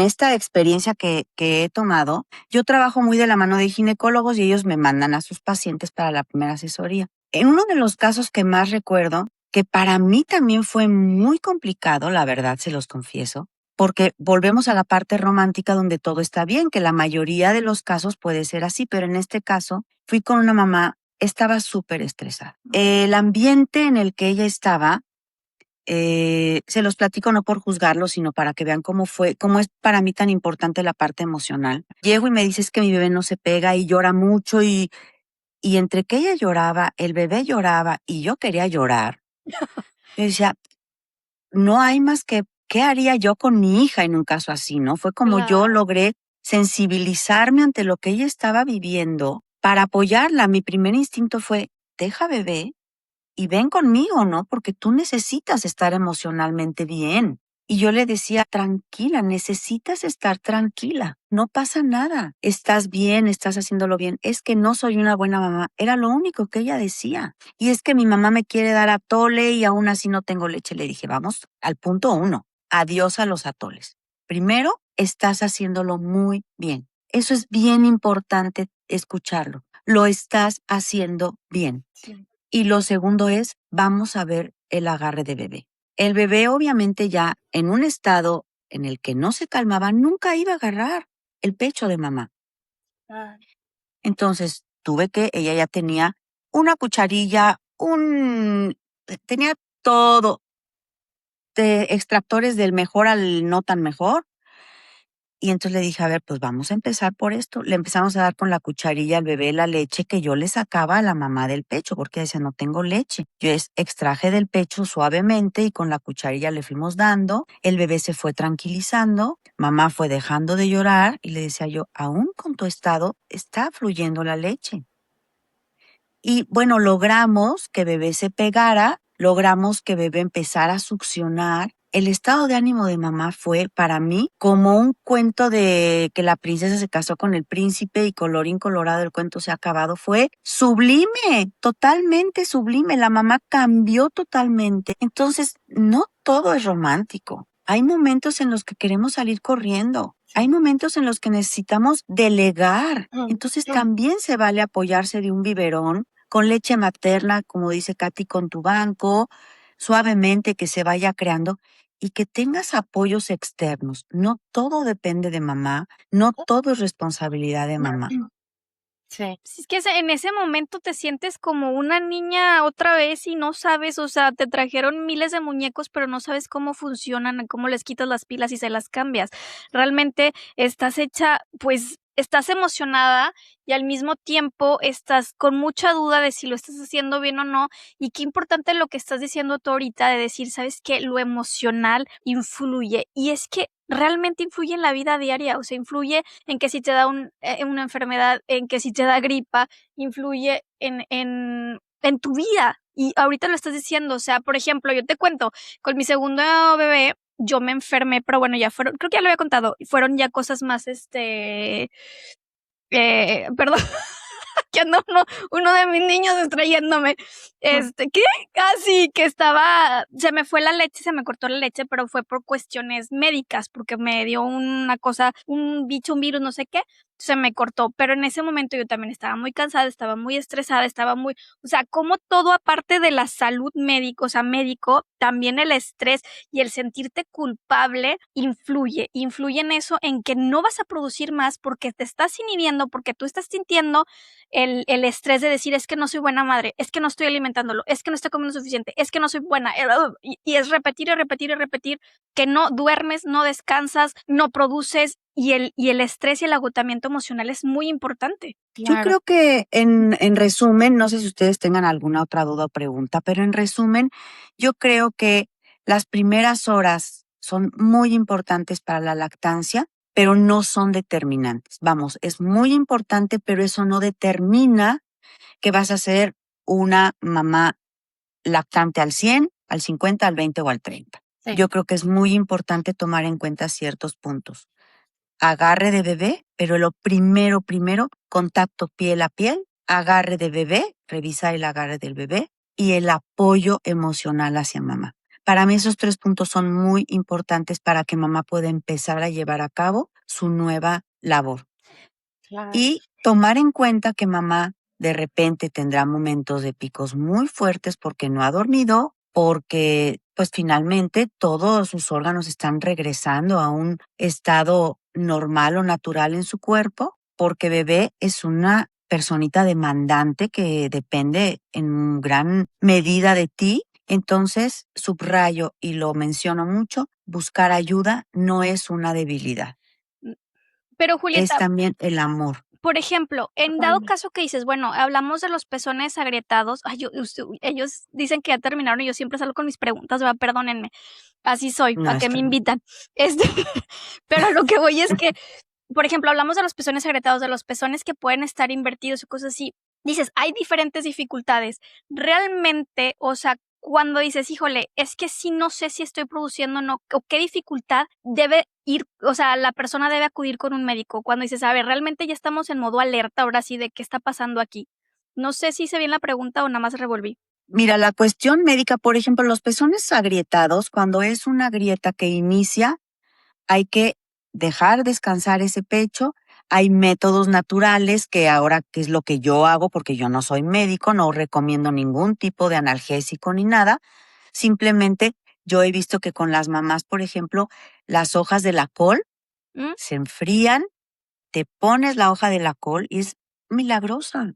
Speaker 1: esta experiencia que he tomado, yo trabajo muy de la mano de ginecólogos y ellos me mandan a sus pacientes para la primera asesoría. En uno de los casos que más recuerdo, que para mí también fue muy complicado, la verdad, se los confieso, porque volvemos a la parte romántica donde todo está bien, que la mayoría de los casos puede ser así, pero en este caso fui con una mamá, estaba súper estresada. El ambiente en el que ella estaba, se los platico no por juzgarlo, sino para que vean cómo es para mí tan importante la parte emocional. Llego y me dices que mi bebé no se pega y llora mucho y entre que ella lloraba, el bebé lloraba y yo quería llorar. Yo decía, no hay más que, ¿qué haría yo con mi hija en un caso así, no? Fue como yo
Speaker 4: Claro.
Speaker 1: logré sensibilizarme ante lo que ella estaba viviendo para apoyarla. Mi primer instinto fue, deja bebé y ven conmigo, ¿no? Porque tú necesitas estar emocionalmente bien. Y yo le decía, tranquila, necesitas estar tranquila, no pasa nada, estás bien, estás haciéndolo bien. Es que no soy una buena mamá, era lo único que ella decía. Y es que mi mamá me quiere dar atole y aún así no tengo leche. Le dije, vamos al punto 1, adiós a los atoles. Primero, estás haciéndolo muy bien. Eso es bien importante escucharlo. Lo estás haciendo bien.
Speaker 3: Sí.
Speaker 1: Y lo segundo es, vamos a ver el agarre de bebé. El bebé obviamente ya en un estado en el que no se calmaba, nunca iba a agarrar el pecho de mamá. Entonces ella ya tenía una cucharilla, tenía todo, de extractores del mejor al no tan mejor. Y entonces le dije, a ver, pues vamos a empezar por esto. Le empezamos a dar con la cucharilla al bebé la leche que yo le sacaba a la mamá del pecho, porque decía, no tengo leche. Yo extraje del pecho suavemente y con la cucharilla le fuimos dando. El bebé se fue tranquilizando, mamá fue dejando de llorar y le decía yo, aún con tu estado, está fluyendo la leche. Y bueno, logramos que bebé se pegara, logramos que bebé empezara a succionar. El estado de ánimo de mamá fue para mí como un cuento de que la princesa se casó con el príncipe y colorín colorado el cuento se ha acabado. Fue sublime, totalmente sublime. La mamá cambió totalmente. Entonces, no todo es romántico. Hay momentos en los que queremos salir corriendo. Hay momentos en los que necesitamos delegar. Entonces también se vale apoyarse de un biberón con leche materna, como dice Katy, con tu banco, suavemente que se vaya creando y que tengas apoyos externos. No todo depende de mamá, no todo es responsabilidad de mamá.
Speaker 4: Sí.
Speaker 3: Es que en ese momento te sientes como una niña otra vez y no sabes, o sea, te trajeron miles de muñecos, pero no sabes cómo funcionan, cómo les quitas las pilas y se las cambias. Realmente estás hecha, pues, estás emocionada y al mismo tiempo estás con mucha duda de si lo estás haciendo bien o no. Y qué importante lo que estás diciendo tú ahorita de decir, ¿sabes qué? Lo emocional influye. Y es que realmente influye en la vida diaria, o sea, influye en que si te da una enfermedad, en que si te da gripa, influye en tu vida. Y ahorita lo estás diciendo, o sea, por ejemplo, yo te cuento, con mi segundo bebé, yo me enfermé, pero bueno, creo que ya lo había contado, fueron ya cosas más, perdón, que anda uno de mis niños distrayéndome. ¿Qué? Ah, sí, que se me fue la leche, se me cortó la leche, pero fue por cuestiones médicas, porque me dio una cosa, un bicho, un virus, no sé qué, se me cortó. Pero en ese momento yo también estaba muy cansada, estaba muy estresada, o sea, como todo aparte de la salud médico, o sea, médico, también el estrés y el sentirte culpable influye en eso, en que no vas a producir más porque te estás inhibiendo, porque tú estás sintiendo el estrés de decir, es que no soy buena madre, es que no estoy alimentándolo, es que no estoy comiendo suficiente, es que no soy buena, y es repetir y repetir y repetir, que no duermes, no descansas, no produces, y el estrés y el agotamiento emocional es muy importante.
Speaker 1: Yo
Speaker 4: Claro.
Speaker 1: creo que en resumen, no sé si ustedes tengan alguna otra duda o pregunta, pero en resumen, yo creo que las primeras horas son muy importantes para la lactancia, pero no son determinantes. Vamos, es muy importante, pero eso no determina que vas a ser una mamá lactante al 100, al 50, al 20 o al 30.
Speaker 4: Sí.
Speaker 1: Yo creo que es muy importante tomar en cuenta ciertos puntos. Agarre de bebé, pero lo primero, contacto piel a piel, agarre de bebé, revisar el agarre del bebé y el apoyo emocional hacia mamá. Para mí esos 3 puntos son muy importantes para que mamá pueda empezar a llevar a cabo su nueva labor.
Speaker 4: Claro.
Speaker 1: Y tomar en cuenta que mamá de repente tendrá momentos de picos muy fuertes porque no ha dormido, porque pues finalmente todos sus órganos están regresando a un estado normal o natural en su cuerpo, porque bebé es una personita demandante que depende en gran medida de ti. Entonces, subrayo y lo menciono mucho, buscar ayuda no es una debilidad,
Speaker 3: Pero
Speaker 1: es
Speaker 3: Julieta,
Speaker 1: también el amor.
Speaker 3: por ejemplo, en dado caso que dices, bueno, hablamos de los pezones agrietados, ay, ellos dicen que ya terminaron y yo siempre salgo con mis preguntas, ¿verdad? Perdónenme, así soy,
Speaker 1: No,
Speaker 3: ¿para qué
Speaker 1: está
Speaker 3: me
Speaker 1: bien.
Speaker 3: invitan? Este, pero a lo que voy es que, por ejemplo, hablamos de los pezones agrietados, de los pezones que pueden estar invertidos y cosas así. Dices, hay diferentes dificultades. Realmente, o sea, cuando dices, híjole, es que sí no sé si estoy produciendo o no, o qué dificultad debe ir, o sea, la persona debe acudir con un médico. Cuando dices, a ver, realmente ya estamos en modo alerta ahora sí de qué está pasando aquí. No sé si hice bien la pregunta o nada más revolví.
Speaker 1: Mira, la cuestión médica, por ejemplo, los pezones agrietados, cuando es una grieta que inicia, hay que dejar descansar ese pecho. Hay métodos naturales que ahora, que es lo que yo hago, porque yo no soy médico, no recomiendo ningún tipo de analgésico ni nada. Simplemente yo he visto que con las mamás, por ejemplo, las hojas de la col
Speaker 3: ¿Mm?
Speaker 1: se enfrían, te pones la hoja de la col y es milagrosa.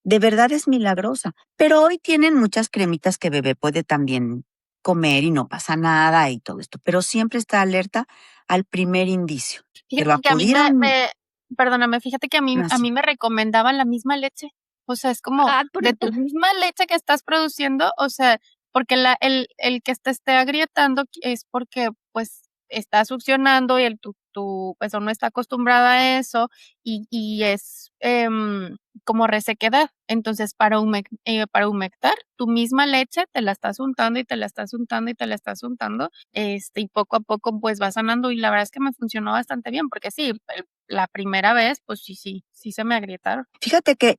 Speaker 1: De verdad es milagrosa. Pero hoy tienen muchas cremitas que bebé puede también comer y no pasa nada y todo esto. Pero siempre está alerta al primer indicio. Pero
Speaker 4: Fíjate que a mí
Speaker 1: acudir a un...
Speaker 4: perdóname, fíjate que a
Speaker 1: Así.
Speaker 4: mí me recomendaban la misma leche. O sea, es como
Speaker 3: Ah,
Speaker 4: de tu misma leche que estás produciendo, o sea, porque el que te esté agrietando es porque, pues, está succionando y tu pezón no está acostumbrada a eso y es, como resequedad. Entonces, para humectar, tu misma leche te la estás untando y te la estás untando y te la estás untando, y poco a poco, pues, va sanando. Y la verdad es que me funcionó bastante bien, porque sí, la primera vez, pues sí se me agrietaron.
Speaker 1: Fíjate que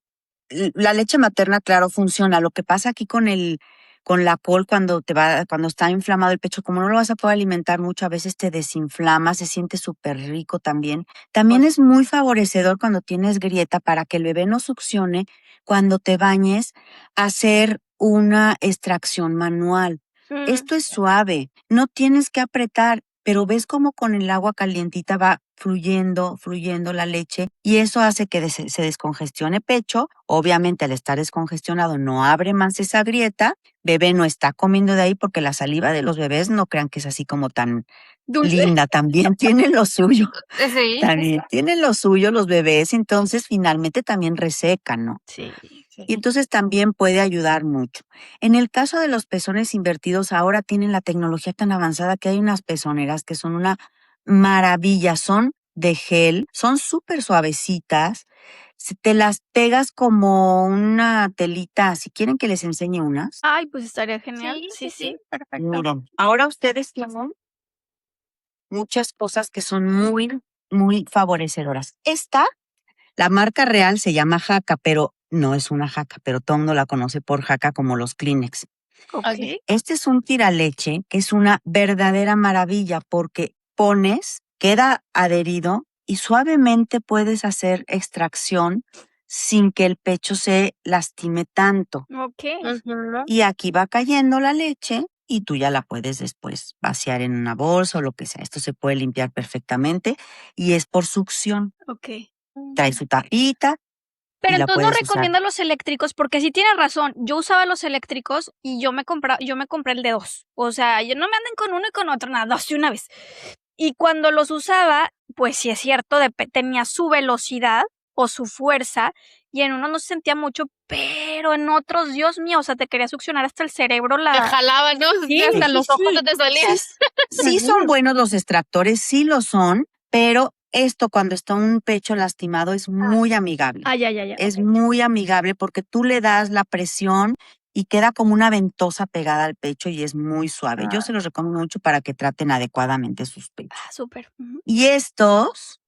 Speaker 1: la leche materna, claro, funciona. Lo que pasa aquí con la col cuando está inflamado el pecho, como no lo vas a poder alimentar mucho, a veces te desinflama, se siente súper rico también. También
Speaker 4: Pues
Speaker 1: es muy favorecedor cuando tienes grieta para que el bebé no succione cuando te bañes, hacer una extracción manual. Esto es suave, no tienes que apretar, pero ves como con el agua calientita va fluyendo la leche y eso hace que se descongestione pecho. Obviamente al estar descongestionado no abre más esa grieta, bebé no está comiendo de ahí porque la saliva de los bebés no crean que es así como tan
Speaker 3: dulce.
Speaker 1: linda, también tienen lo suyo,
Speaker 4: sí,
Speaker 1: también tienen lo suyo los bebés, entonces finalmente también resecan, ¿no?
Speaker 3: Sí.
Speaker 1: Y entonces también puede ayudar mucho. En el caso de los pezones invertidos, ahora tienen la tecnología tan avanzada que hay unas pezoneras que son una maravilla, son de gel, son súper suavecitas, te las pegas como una telita, si quieren que les enseñe unas.
Speaker 3: Ay, pues estaría genial.
Speaker 4: sí, perfecto.
Speaker 1: Miren, ahora ustedes tienen muchas cosas que son muy, muy favorecedoras. La marca real se llama Jaca, pero no es una jaca, pero todo el mundo la conoce por jaca como los Kleenex.
Speaker 3: Ok.
Speaker 1: Este es un tiraleche que es una verdadera maravilla porque pones, queda adherido y suavemente puedes hacer extracción sin que el pecho se lastime tanto.
Speaker 3: Ok.
Speaker 4: Ujú.
Speaker 1: Y aquí va cayendo la leche y tú ya la puedes después vaciar en una bolsa o lo que sea. Esto se puede limpiar perfectamente y es por succión.
Speaker 3: Ok.
Speaker 1: Trae su tapita
Speaker 3: Pero
Speaker 1: y la
Speaker 3: entonces no
Speaker 1: puedes usar.
Speaker 3: recomienda los eléctricos, porque sí tienes razón. Yo usaba los eléctricos y yo me compré el de 2. O sea, yo no me anden con uno y con otro, nada, 2 de una vez. Y cuando los usaba, pues sí es cierto, tenía su velocidad o su fuerza, y en uno no se sentía mucho, pero en otros, Dios mío, o sea, te quería succionar hasta el cerebro
Speaker 4: Te
Speaker 3: la...
Speaker 4: jalaba, ¿no?
Speaker 3: Sí,
Speaker 4: Hasta
Speaker 3: sí,
Speaker 4: los ojos
Speaker 3: sí.
Speaker 4: se te salían.
Speaker 1: Sí son buenos los extractores, sí lo son, pero esto cuando está un pecho lastimado es muy amigable.
Speaker 3: Ya.
Speaker 1: Es muy amigable porque tú le das la presión y queda como una ventosa pegada al pecho y es muy suave. Yo se los recomiendo mucho para que traten adecuadamente sus pechos.
Speaker 3: Súper. Ujú.
Speaker 1: Y estos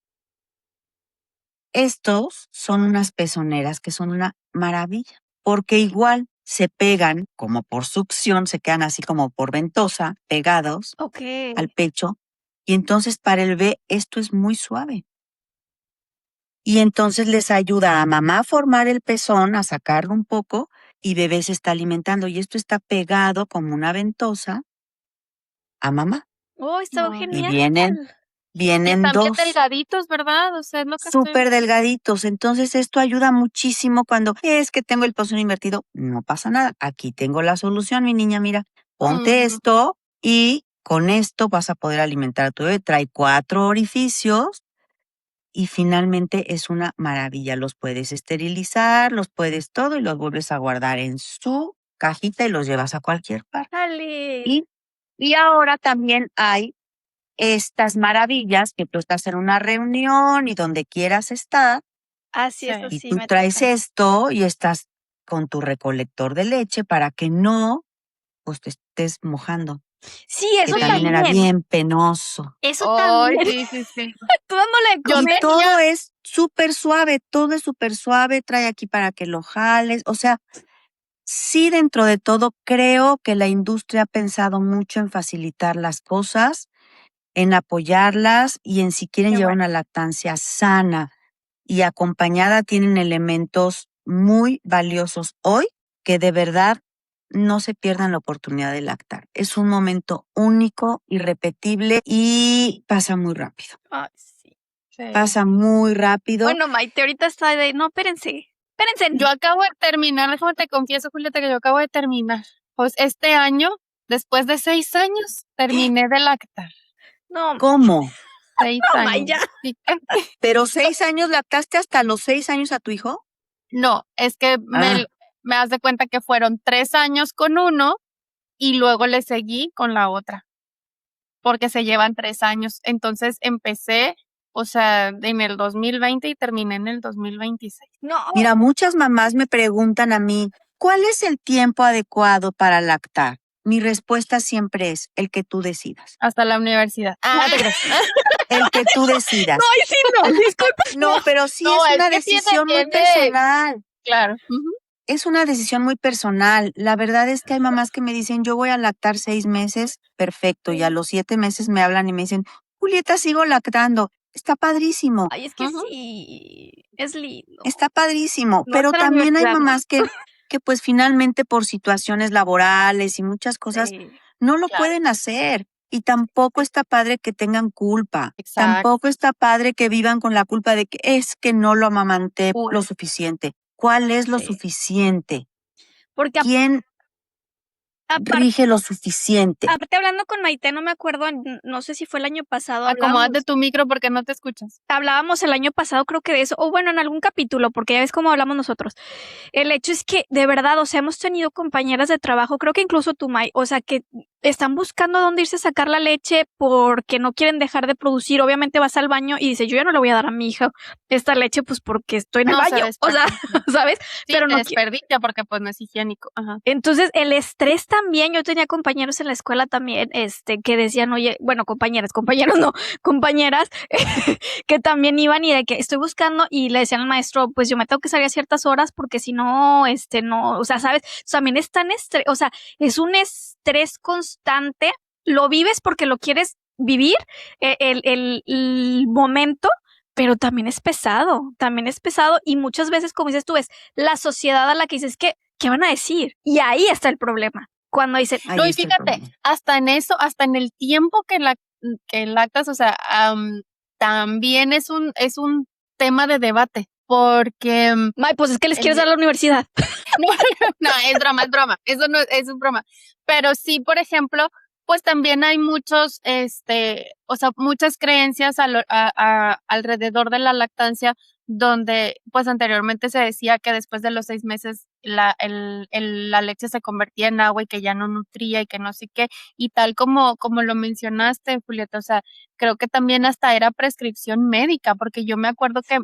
Speaker 1: son unas pezoneras que son una maravilla, porque igual se pegan como por succión, se quedan así como por ventosa, pegados
Speaker 3: Ok.
Speaker 1: al pecho. Y entonces para el bebé esto es muy suave. Y entonces les ayuda a mamá a formar el pezón, a sacarlo un poco, y bebé se está alimentando. Y esto está pegado como una ventosa a mamá.
Speaker 3: Oh, está
Speaker 4: No.
Speaker 1: Y
Speaker 3: genial.
Speaker 1: vienen
Speaker 4: Están bien
Speaker 1: dos.
Speaker 4: delgaditos, ¿verdad? O sea, es lo que estoy...
Speaker 1: Súper delgaditos. Entonces esto ayuda muchísimo cuando es que tengo el pezón invertido. No pasa nada. Aquí tengo la solución, mi niña. Mira, ponte
Speaker 4: Ujú.
Speaker 1: esto y con esto vas a poder alimentar a tu bebé. Trae 4 orificios y finalmente es una maravilla. Los puedes esterilizar, los puedes todo y los vuelves a guardar en su cajita y los llevas a cualquier parte.
Speaker 3: Dale.
Speaker 1: Y ahora también hay estas maravillas que tú estás en una reunión y donde quieras estar
Speaker 3: Sí,
Speaker 4: Sí.
Speaker 3: eso
Speaker 1: y
Speaker 3: sí
Speaker 1: tú
Speaker 3: me
Speaker 1: traes
Speaker 3: toca.
Speaker 1: esto y estás con tu recolector de leche para que no pues te estés mojando,
Speaker 3: Sí,
Speaker 1: que
Speaker 3: eso
Speaker 1: también era
Speaker 3: también.
Speaker 1: bien penoso.
Speaker 3: Eso
Speaker 4: Ay,
Speaker 3: también.
Speaker 4: sí.
Speaker 3: Tú dándole de
Speaker 4: Yo
Speaker 1: Y
Speaker 3: comer.
Speaker 1: todo es súper suave, todo es súper suave, trae aquí para que lo jales, o sea, sí dentro de todo creo que la industria ha pensado mucho en facilitar las cosas, en apoyarlas y en si quieren
Speaker 4: Qué
Speaker 1: llevar
Speaker 4: bueno.
Speaker 1: una lactancia sana y acompañada tienen elementos muy valiosos hoy que de verdad no se pierdan la oportunidad de lactar. Es un momento único, irrepetible y pasa muy rápido.
Speaker 3: Ay, sí.
Speaker 4: Sí.
Speaker 1: Pasa muy rápido.
Speaker 3: Bueno, Maite, ahorita está de... No, espérense.
Speaker 4: Yo acabo de terminar, déjame te confieso, Julieta, que yo acabo de terminar. Pues este año, después de 6 años, terminé de lactar.
Speaker 3: No,
Speaker 1: ¿Cómo?
Speaker 4: 6
Speaker 3: no,
Speaker 4: años.
Speaker 3: May, ya.
Speaker 1: ¿Pero 6 años lactaste hasta los 6 años a tu hijo?
Speaker 4: No, es que
Speaker 1: Ah.
Speaker 4: me das de cuenta que fueron 3 años con uno y luego le seguí con la otra, porque se llevan 3 años. Entonces empecé, o sea, en el 2020 y terminé en el 2026.
Speaker 3: No.
Speaker 1: Mira, muchas mamás me preguntan a mí, ¿cuál es el tiempo adecuado para lactar? Mi respuesta siempre es el que tú decidas.
Speaker 4: Hasta la universidad. Ah, te creas.
Speaker 1: El que tú decidas.
Speaker 3: No, ahí sí no, disculpa.
Speaker 1: No, pero sí
Speaker 4: No,
Speaker 1: es
Speaker 4: es
Speaker 1: una
Speaker 4: que
Speaker 1: decisión muy
Speaker 4: tiene-
Speaker 1: personal.
Speaker 4: Claro. Ujú.
Speaker 1: Es una decisión muy personal. La verdad es que hay mamás que me dicen, yo voy a lactar 6 meses, perfecto. Y a los 7 meses me hablan y me dicen, Julieta, sigo lactando. Está padrísimo,
Speaker 3: Ay, es que
Speaker 4: Ujú.
Speaker 3: sí, es lindo.
Speaker 1: está padrísimo.
Speaker 4: No
Speaker 1: Pero
Speaker 4: hasta la
Speaker 1: también hay
Speaker 4: universidad, ¿no?
Speaker 1: mamás que pues finalmente por situaciones laborales y muchas cosas
Speaker 3: Sí.
Speaker 1: no lo
Speaker 4: Claro.
Speaker 1: pueden hacer. Y tampoco está padre que tengan culpa.
Speaker 4: Exacto.
Speaker 1: Tampoco está padre que vivan con la culpa de que es que no lo amamanté
Speaker 4: Uy.
Speaker 1: lo suficiente. ¿Cuál es lo
Speaker 3: Sí.
Speaker 1: suficiente?
Speaker 3: Porque
Speaker 1: ¿Quién rige lo suficiente?
Speaker 3: aparte hablando con Maite, no me acuerdo, no sé si fue el año pasado,
Speaker 4: Acomódate tu micro porque no te escuchas.
Speaker 3: hablábamos el año pasado creo que de eso, o bueno, en algún capítulo, porque ya ves cómo hablamos nosotros. El hecho es que, de verdad, o sea, hemos tenido compañeras de trabajo, creo que incluso tú, May, o sea, que están buscando dónde irse a sacar la leche porque no quieren dejar de producir. Obviamente vas al baño y dice, yo ya no le voy a dar a mi hija esta leche pues porque estoy en el
Speaker 4: No, se
Speaker 3: baño, o sea,
Speaker 4: desperdicia.
Speaker 3: ¿sabes?
Speaker 4: Sí,
Speaker 3: Pero
Speaker 4: se
Speaker 3: no
Speaker 4: desperdicia porque pues no es higiénico. Ajá.
Speaker 3: entonces, el estrés también, yo tenía compañeros en la escuela también, que decían, oye, bueno, compañeros no, compañeras, que también iban y de que estoy buscando y le decían al maestro, pues yo me tengo que salir a ciertas horas porque si no, no, o sea, ¿sabes? También es tan estrés, o sea, es un estrés constante, lo vives porque lo quieres vivir, el momento, pero también es pesado y muchas veces, como dices tú, es la sociedad a la que dices que ¿qué van a decir? Y ahí está el problema. Cuando dicen,
Speaker 4: No,
Speaker 1: Ahí
Speaker 4: y
Speaker 1: está el
Speaker 4: fíjate,
Speaker 1: problema.
Speaker 4: hasta en eso, hasta en el tiempo que lactas, o sea, también es un tema de debate, porque
Speaker 3: ay, pues es que les quieres
Speaker 4: el-
Speaker 3: dar a la universidad.
Speaker 4: no, no, es broma, eso no es un broma. Pero sí, por ejemplo, pues también hay o sea, muchas creencias alrededor de la lactancia, donde pues anteriormente se decía que después de los 6 meses la leche se convertía en agua y que ya no nutría y que no sé qué, y tal como lo mencionaste, Julieta, o sea, creo que también hasta era prescripción médica, porque yo me acuerdo que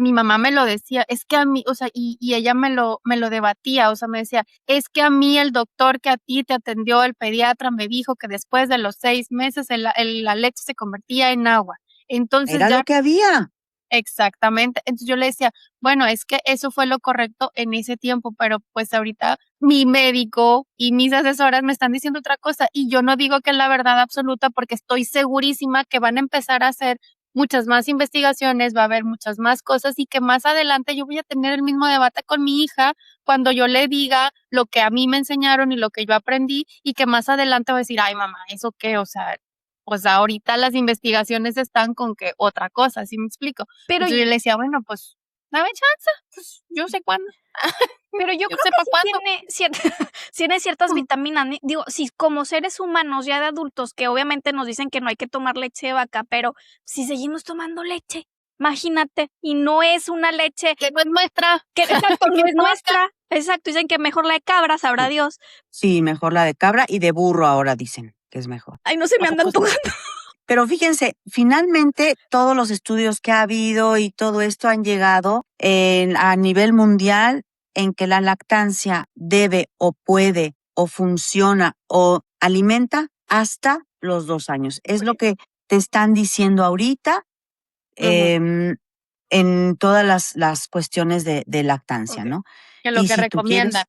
Speaker 4: mi mamá me lo decía, es que a mí, o sea, y ella me lo debatía, o sea, me decía, es que a mí el doctor que a ti te atendió, el pediatra, me dijo que después de los 6 meses la leche se convertía en agua. Entonces
Speaker 1: Era
Speaker 4: ya
Speaker 1: lo que había.
Speaker 4: exactamente. Entonces yo le decía, bueno, es que eso fue lo correcto en ese tiempo, pero pues ahorita mi médico y mis asesoras me están diciendo otra cosa y yo no digo que es la verdad absoluta porque estoy segurísima que van a empezar a hacer muchas más investigaciones, va a haber muchas más cosas y que más adelante yo voy a tener el mismo debate con mi hija cuando yo le diga lo que a mí me enseñaron y lo que yo aprendí y que más adelante va a decir, ay mamá, ¿eso qué? O sea, pues ahorita las investigaciones están con que otra cosa, ¿sí me explico?
Speaker 3: Pero,
Speaker 4: Entonces yo le decía, bueno, pues dame chance, pues yo sé cuándo,
Speaker 3: pero yo
Speaker 4: yo
Speaker 3: creo
Speaker 4: sé
Speaker 3: que
Speaker 4: para
Speaker 3: sí
Speaker 4: cuándo.
Speaker 3: tiene ciertas vitaminas. Digo, si como seres humanos ya de adultos, que obviamente nos dicen que no hay que tomar leche de vaca, pero si seguimos tomando leche, imagínate, y no es una leche
Speaker 4: Que no es nuestra,
Speaker 3: que, exacto, no
Speaker 4: que
Speaker 3: es
Speaker 4: no acá.
Speaker 3: nuestra. Exacto, dicen que mejor la de cabra, sabrá
Speaker 1: Sí,
Speaker 3: Dios.
Speaker 1: sí, mejor la de cabra y de burro ahora dicen que es mejor.
Speaker 3: Ay, no se me
Speaker 4: ¿A
Speaker 3: andan
Speaker 4: poco sí?
Speaker 3: tocando.
Speaker 1: Pero fíjense, finalmente todos los estudios que ha habido y todo esto han llegado a nivel mundial en que la lactancia debe o puede o funciona o alimenta hasta los 2 años. Es lo que te están diciendo ahorita
Speaker 4: Ujú,
Speaker 1: en todas las cuestiones de lactancia,
Speaker 4: ok.
Speaker 1: ¿no?
Speaker 4: Que lo
Speaker 1: Y
Speaker 4: que
Speaker 1: si tú
Speaker 4: recomiendan.
Speaker 1: quieres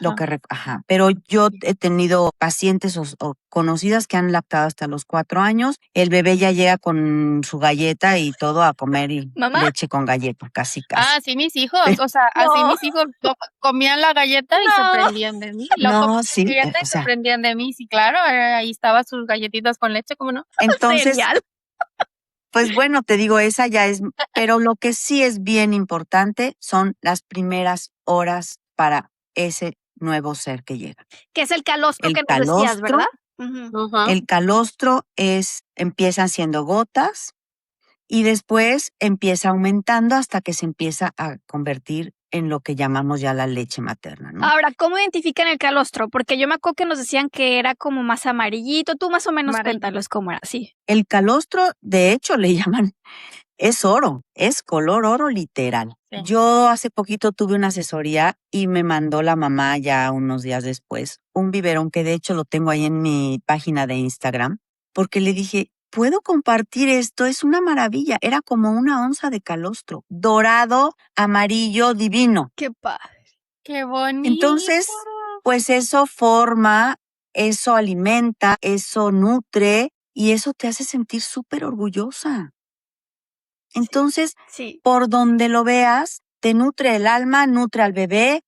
Speaker 1: lo
Speaker 4: Ajá.
Speaker 1: que, ajá, pero yo
Speaker 4: Sí.
Speaker 1: he tenido pacientes o conocidas que han lactado hasta los 4 años. El bebé ya llega con su galleta y todo a comer y
Speaker 3: Mamá,
Speaker 1: leche con galleta, casi,
Speaker 4: Ah,
Speaker 1: casi.
Speaker 4: así mis hijos,
Speaker 1: Pero
Speaker 4: o sea, así
Speaker 3: no,
Speaker 4: mis hijos comían la galleta y se
Speaker 3: no.
Speaker 4: prendían de mí. Luego
Speaker 1: no,
Speaker 4: comían la
Speaker 1: sí,
Speaker 4: galleta
Speaker 1: o
Speaker 4: y se
Speaker 1: sea,
Speaker 4: prendían de mí. Sí, claro, ahí estaban sus galletitas con leche, ¿cómo no?
Speaker 1: entonces,
Speaker 3: Cereal.
Speaker 1: pues bueno, te digo, esa ya es, pero lo que sí es bien importante son las primeras horas para ese nuevo ser que llega.
Speaker 3: Que es el calostro
Speaker 1: El
Speaker 3: que nos decías, ¿verdad?
Speaker 1: calostro,
Speaker 3: Ujú.
Speaker 4: Ajá.
Speaker 1: el calostro empiezan siendo gotas y después empieza aumentando hasta que se empieza a convertir en lo que llamamos ya la leche materna, ¿no?
Speaker 3: Ahora, ¿cómo identifican el calostro? Porque yo me acuerdo que nos decían que era como más amarillito. Tú más o menos
Speaker 4: Amarillito.
Speaker 3: cuéntanos cómo era, sí.
Speaker 1: El calostro, de hecho, le llaman, es oro, es color oro literal.
Speaker 4: Sí.
Speaker 1: Yo hace poquito tuve una asesoría y me mandó la mamá ya unos días después un biberón que de hecho lo tengo ahí en mi página de Instagram, porque le dije, ¿puedo compartir esto? Es una maravilla. Era como una onza de calostro, dorado, amarillo, divino.
Speaker 3: Qué padre.
Speaker 4: Qué bonito.
Speaker 1: Entonces, pues eso forma, eso alimenta, eso nutre y eso te hace sentir súper orgullosa. Entonces,
Speaker 3: Sí.
Speaker 1: por donde lo veas, te nutre el alma, nutre al bebé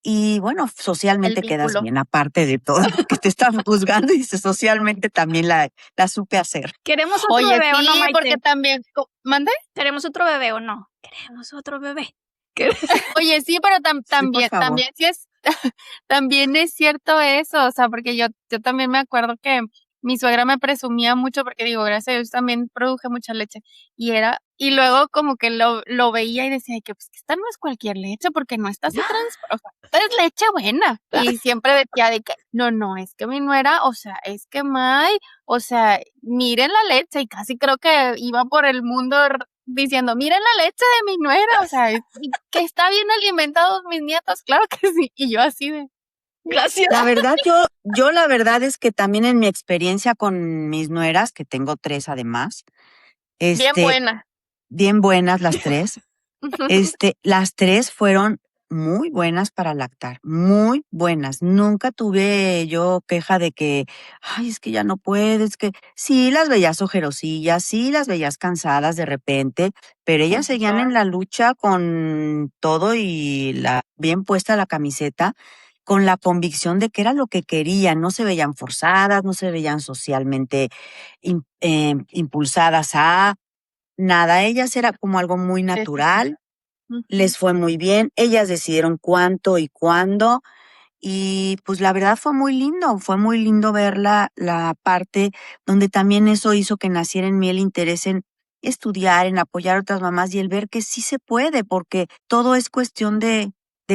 Speaker 1: y bueno,
Speaker 4: El
Speaker 1: socialmente quedas
Speaker 4: vínculo.
Speaker 1: bien, aparte de todo lo que te están juzgando y dices, socialmente también la supe hacer.
Speaker 3: ¿Queremos otro
Speaker 4: Oye,
Speaker 3: bebé o no,
Speaker 4: sí, porque
Speaker 3: Maite?
Speaker 4: también, ¿mande?
Speaker 3: ¿Queremos otro bebé o no? Queremos otro bebé. ¿Qué-
Speaker 4: Oye, sí, pero
Speaker 1: Sí, por
Speaker 4: también,
Speaker 1: favor.
Speaker 4: sí es, también es cierto eso, o sea, porque yo también me acuerdo que mi suegra me presumía mucho porque digo, gracias a Dios también produje mucha leche y luego como que lo veía y decía que pues que esta no es cualquier leche porque no está así o sea, esta es leche buena. Y siempre decía de que, no, es que mi nuera, o sea, es que May, o sea, miren la leche y casi creo que iba por el mundo diciendo, miren la leche de mi nuera, o sea, que está bien alimentados mis nietos, claro que sí. Y yo así de,
Speaker 3: Gracias.
Speaker 1: La verdad, yo la verdad es que también en mi experiencia con mis nueras, que tengo 3 además,
Speaker 4: bien buena.
Speaker 1: bien buenas las 3, las 3 fueron muy buenas para lactar, muy buenas. Nunca tuve yo queja de que, ay, es que ya no puedes, que sí las veías ojerosillas, sí las veías cansadas de repente, pero ellas seguían en la lucha con todo y bien puesta la camiseta, con la convicción de que era lo que querían. No se veían forzadas, no se veían socialmente impulsadas a nada. Ellas era como algo muy natural. Les fue muy bien, ellas decidieron cuánto y cuándo, y pues la verdad fue muy lindo ver la parte donde también eso hizo que naciera en mí el interés en estudiar, en apoyar a otras mamás y el ver que sí se puede, porque todo es cuestión de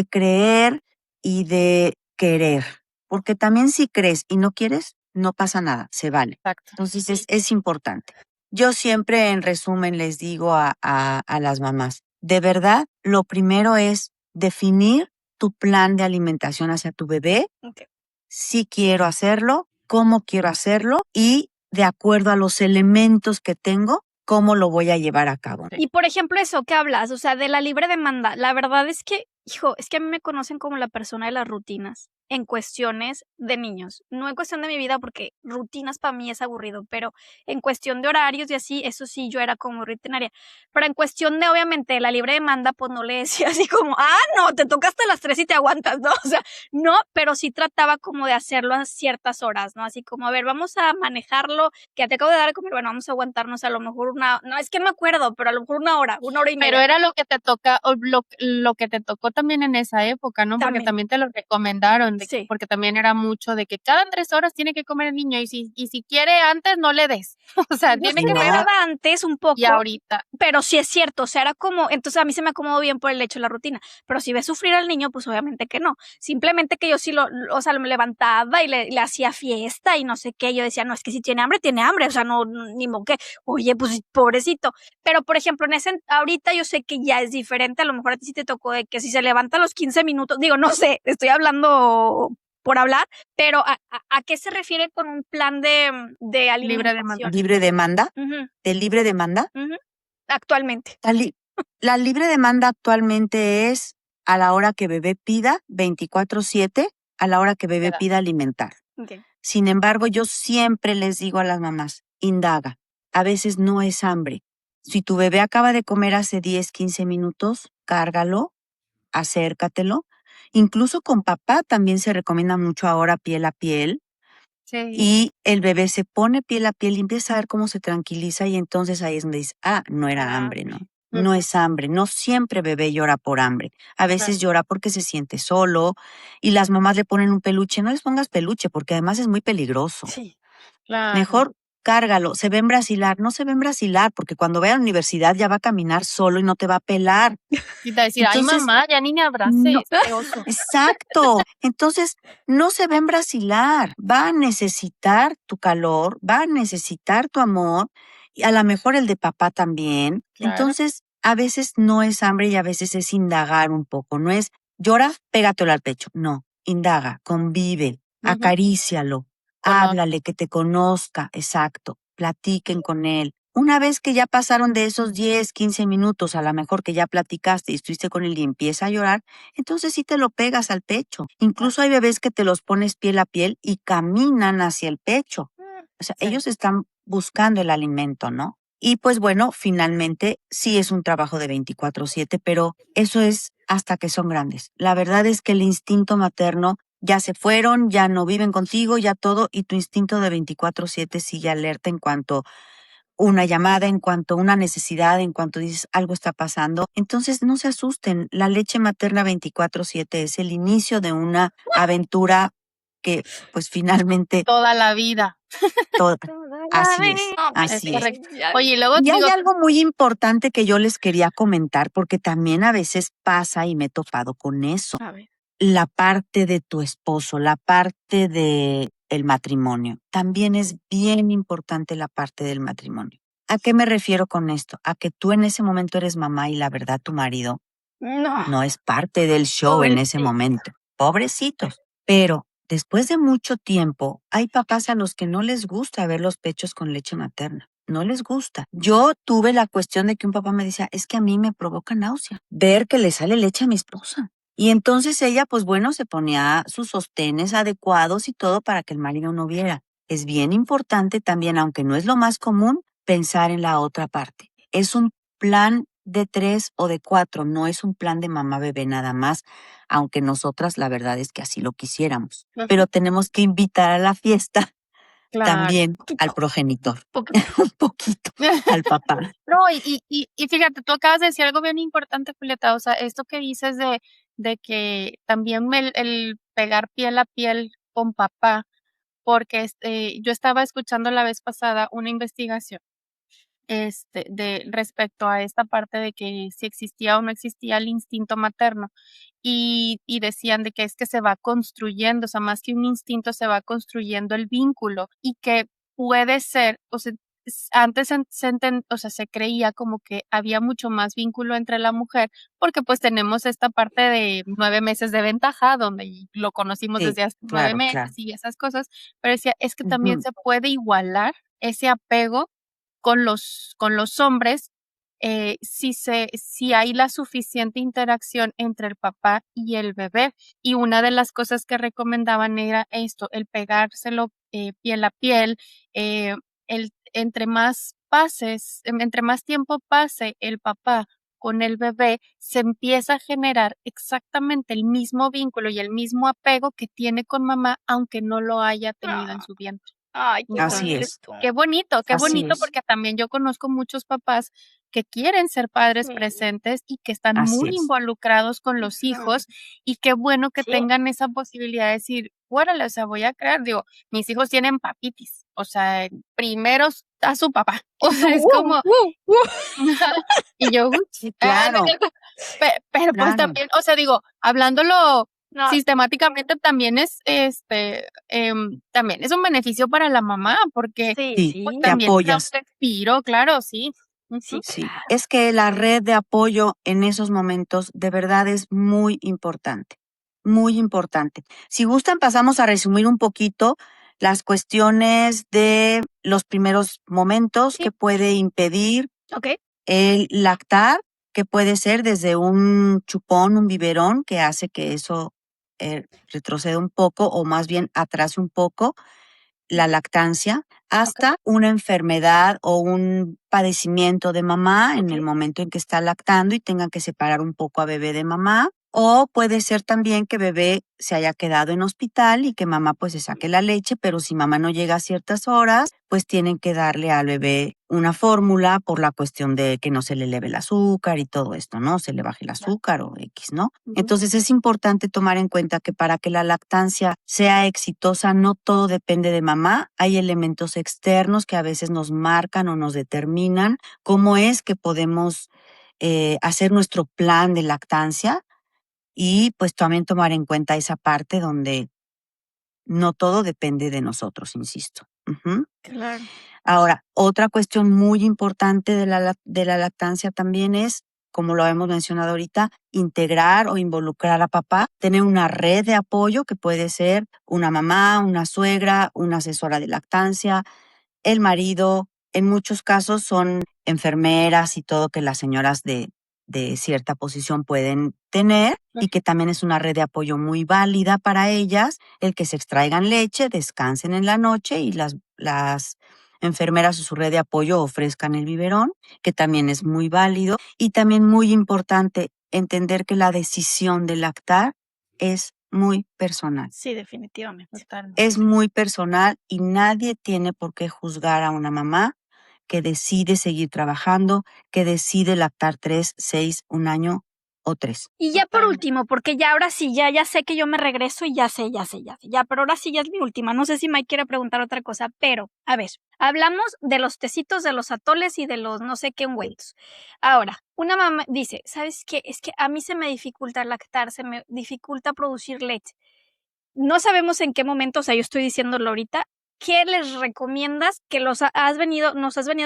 Speaker 1: creer y de querer, porque también si crees y no quieres, no pasa nada, se vale.
Speaker 4: Exacto.
Speaker 1: Entonces es importante. Yo siempre en resumen les digo a las mamás, de verdad, lo primero es definir tu plan de alimentación hacia tu bebé,
Speaker 3: Ok.
Speaker 1: si quiero hacerlo, cómo quiero hacerlo y de acuerdo a los elementos que tengo, cómo lo voy a llevar a cabo.
Speaker 3: Y por ejemplo, eso que hablas, o sea, de la libre demanda, la verdad es que, hijo, es que a mí me conocen como la persona de las rutinas en cuestiones de niños, no en cuestión de mi vida, porque rutinas para mí es aburrido, pero en cuestión de horarios y así, eso sí, yo era como rutinaria. Pero en cuestión de, obviamente, de la libre demanda, pues no le decía así como, no, te toca hasta las 3 y te aguantas, ¿no? O sea, no, pero sí trataba como de hacerlo a ciertas horas, ¿no? Así como, a ver, vamos a manejarlo, que te acabo de dar a comer, bueno, vamos a aguantarnos a lo mejor no, es que no me acuerdo, pero a lo mejor una hora y media.
Speaker 4: Pero era lo que te toca, o lo que te tocó también en esa época, ¿no? Porque también te lo recomendaron,
Speaker 3: Sí.
Speaker 4: porque también era mucho de que cada 3 horas tiene que comer el niño y si quiere antes no le des. O sea,
Speaker 3: Yo
Speaker 4: tiene
Speaker 3: sí
Speaker 4: que
Speaker 3: me
Speaker 4: ser
Speaker 3: daba antes un poco,
Speaker 4: y ahorita.
Speaker 3: pero sí es cierto, o sea, era como, entonces a mí se me acomodó bien por el hecho de la rutina, pero si ves sufrir al niño, pues obviamente que no. Simplemente que yo sí o sea, me levantaba y le hacía fiesta y no sé qué. Yo decía, no, es que si tiene hambre, o sea, no, ni modo que, oye, pues pobrecito. Pero, por ejemplo, ahorita yo sé que ya es diferente, a lo mejor a ti sí te tocó de que si se levanta a los 15 minutos, digo, no sé, estoy hablando por hablar, pero ¿a qué se refiere con un plan de alimentación?
Speaker 1: ¿Libre demanda?
Speaker 3: Ujú,
Speaker 1: ¿De libre demanda?
Speaker 3: ujú. Actualmente.
Speaker 1: La libre demanda actualmente es a la hora que bebé pida, 24/7, a la hora que bebé pida alimentar.
Speaker 3: Okay.
Speaker 1: Sin embargo, yo siempre les digo a las mamás, indaga, a veces no es hambre. Si tu bebé acaba de comer hace 10, 15 minutos, cárgalo, acércatelo. Incluso con papá también se recomienda mucho ahora piel a piel.
Speaker 4: Sí.
Speaker 1: Y el bebé se pone piel a piel y empieza a ver cómo se tranquiliza y entonces ahí es donde dice, no era hambre, ¿no? No es hambre, no siempre bebé llora por hambre. A veces llora porque se siente solo y las mamás le ponen un peluche. No les pongas peluche porque además es muy peligroso.
Speaker 3: Sí.
Speaker 4: Claro.
Speaker 1: Mejor cárgalo. Se ve en brasilar, no se ve en brasilar porque cuando vaya a la universidad ya va a caminar solo y no te va a pelar.
Speaker 4: Y te va a decir, ay
Speaker 1: Entonces,
Speaker 4: mamá, ya ni me abraces,
Speaker 1: no.
Speaker 4: qué oso.
Speaker 1: Exacto. Entonces, no se va a embrasilar. Va a necesitar tu calor, va a necesitar tu amor y a lo mejor el de papá también.
Speaker 4: Claro.
Speaker 1: Entonces, a veces no es hambre y a veces es indagar un poco. No es llora, pégatelo al pecho. No, indaga, convive, acarícialo, háblale, que te conozca. Exacto. Platiquen con él. Una vez que ya pasaron de esos 10, 15 minutos, a lo mejor que ya platicaste y estuviste con él y empieza a llorar, entonces sí te lo pegas al pecho. Incluso hay bebés que te los pones piel a piel y caminan hacia el pecho. O sea, ellos están buscando el alimento, ¿no? Y pues bueno, finalmente sí es un trabajo de 24/7, pero eso es hasta que son grandes. La verdad es que el instinto materno ya se fueron, ya no viven contigo, ya todo, y tu instinto de 24/7 sigue alerta en cuanto una llamada, en cuanto una necesidad, en cuanto dices algo está pasando. Entonces no se asusten, la leche materna 24/7 es el inicio de una aventura que pues finalmente
Speaker 4: Toda la vida.
Speaker 1: todo,
Speaker 3: Toda la
Speaker 1: así es,
Speaker 3: vez.
Speaker 4: Es
Speaker 1: así es.
Speaker 4: correcto. Oye, y luego
Speaker 1: Y hay
Speaker 4: digo,
Speaker 1: algo muy importante que yo les quería comentar, porque también a veces pasa y me he topado con eso.
Speaker 3: A ver.
Speaker 1: La parte de tu esposo, la parte de el matrimonio. También es bien importante la parte del matrimonio. ¿A qué me refiero con esto? A que tú en ese momento eres mamá y la verdad tu marido
Speaker 3: No.
Speaker 1: no es parte del show en ese
Speaker 3: Pobrecito.
Speaker 1: momento. Pobrecitos. Pero después de mucho tiempo, hay papás a los que no les gusta ver los pechos con leche materna. No les gusta. Yo tuve la cuestión de que un papá me decía, es que a mí me provoca náusea ver que le sale leche a mi esposa. Y entonces ella, pues bueno, se ponía sus sostenes adecuados y todo para que el marido no viera. Es bien importante también, aunque no es lo más común, pensar en la otra parte. Es un plan de 3 o de 4, no es un plan de mamá bebé nada más, aunque nosotras la verdad es que así lo quisiéramos.
Speaker 4: Ujú.
Speaker 1: Pero tenemos que invitar a la fiesta
Speaker 4: claro.
Speaker 1: también al progenitor,
Speaker 3: Poquito.
Speaker 1: un poquito al papá.
Speaker 4: No, y fíjate, tú acabas de decir algo bien importante, Julieta, o sea, esto que dices de que también el pegar piel a piel con papá, porque yo estaba escuchando la vez pasada una investigación de respecto a esta parte de que si existía o no existía el instinto materno y decían de que es que se va construyendo, o sea, más que un instinto se va construyendo el vínculo y que puede ser, o sea, antes o sea, se creía como que había mucho más vínculo entre la mujer porque pues tenemos esta parte de 9 meses de ventaja donde lo conocimos
Speaker 1: Sí,
Speaker 4: desde hace 9
Speaker 1: claro,
Speaker 4: meses
Speaker 1: claro.
Speaker 4: y esas cosas, pero decía, es que también
Speaker 1: Ujú.
Speaker 4: se puede igualar ese apego con los hombres, si hay la suficiente interacción entre el papá y el bebé. Y una de las cosas que recomendaban era esto, el pegárselo piel a piel, entre más tiempo pase el papá con el bebé, se empieza a generar exactamente el mismo vínculo y el mismo apego que tiene con mamá, aunque no lo haya tenido en su vientre.
Speaker 3: Ay, qué
Speaker 1: Así
Speaker 4: Entonces,
Speaker 1: es,
Speaker 3: bonito.
Speaker 4: qué
Speaker 1: así
Speaker 4: bonito,
Speaker 1: es,
Speaker 4: porque también yo conozco muchos papás que quieren ser padres
Speaker 3: Sí.
Speaker 4: presentes y que están
Speaker 1: así
Speaker 4: muy
Speaker 1: es.
Speaker 4: involucrados con los
Speaker 3: Ujú.
Speaker 4: hijos y qué bueno que
Speaker 3: Sí.
Speaker 4: tengan esa posibilidad de decir, órale, o sea, voy a crear, digo, mis hijos tienen papitis, o sea, primero a su papá, o sea, es como, y yo, uy,
Speaker 1: Sí,
Speaker 4: no es
Speaker 1: claro,
Speaker 4: cierto. Pero pues
Speaker 1: claro.
Speaker 4: también, o sea, digo, hablándolo
Speaker 3: No,
Speaker 4: sistemáticamente también es, también es un beneficio para la mamá, porque
Speaker 3: sí,
Speaker 1: Sí,
Speaker 4: pues
Speaker 3: sí.
Speaker 1: te
Speaker 4: también te da un
Speaker 1: apoyas.
Speaker 4: respiro, claro, sí. Ujú.
Speaker 3: Sí,
Speaker 1: Sí,
Speaker 3: claro.
Speaker 1: es que la red de apoyo en esos momentos de verdad es muy importante, muy importante. Si gustan, pasamos a resumir un poquito las cuestiones de los primeros momentos
Speaker 3: Sí.
Speaker 1: que puede impedir
Speaker 3: Ok.
Speaker 1: el lactar, que puede ser desde un chupón, un biberón, que hace que eso retroceda un poco o más bien atrase un poco la lactancia, hasta una enfermedad o un padecimiento de mamá en el
Speaker 3: Ok.
Speaker 1: momento en que está lactando y tengan que separar un poco a bebé de mamá. O puede ser también que bebé se haya quedado en hospital y que mamá pues se saque la leche, pero si mamá no llega a ciertas horas, pues tienen que darle al bebé una fórmula por la cuestión de que no se le eleve el azúcar y todo esto, ¿no? Se le baje el azúcar o X, ¿no? Entonces es importante tomar en cuenta que para que la lactancia sea exitosa, no todo depende de mamá. Hay elementos externos que a veces nos marcan o nos determinan cómo es que podemos hacer nuestro plan de lactancia y pues también tomar en cuenta esa parte donde no todo depende de nosotros, insisto. Ujú.
Speaker 3: Claro.
Speaker 1: Ahora, otra cuestión muy importante de la lactancia también es, como lo hemos mencionado ahorita, integrar o involucrar a papá, tener una red de apoyo que puede ser una mamá, una suegra, una asesora de lactancia, el marido. En muchos casos son enfermeras y todo que las señoras de cierta posición pueden tener y que también es una red de apoyo muy válida para ellas, el que se extraigan leche, descansen en la noche y las enfermeras o su red de apoyo ofrezcan el biberón, que también es muy válido. Y también muy importante entender que la decisión de lactar es muy personal.
Speaker 3: Sí, definitivamente.
Speaker 4: Totalmente.
Speaker 1: Es muy personal y nadie tiene por qué juzgar a una mamá que decide seguir trabajando, que decide lactar 3, 6, un año o 3.
Speaker 3: Y ya por
Speaker 4: Totalmente.
Speaker 3: último, porque ya ahora sí, ya sé que yo me regreso y ya sé, pero ahora sí ya es mi última. No sé si Mike quiere preguntar otra cosa, pero a ver, hablamos de los tecitos, de los atoles y de los no sé qué ungüentos. Ahora, una mamá dice, ¿sabes qué? Es que a mí se me dificulta lactar, se me dificulta producir leche. No sabemos en qué momento, o sea, yo estoy diciéndolo ahorita. ¿Qué les recomiendas que nos has venido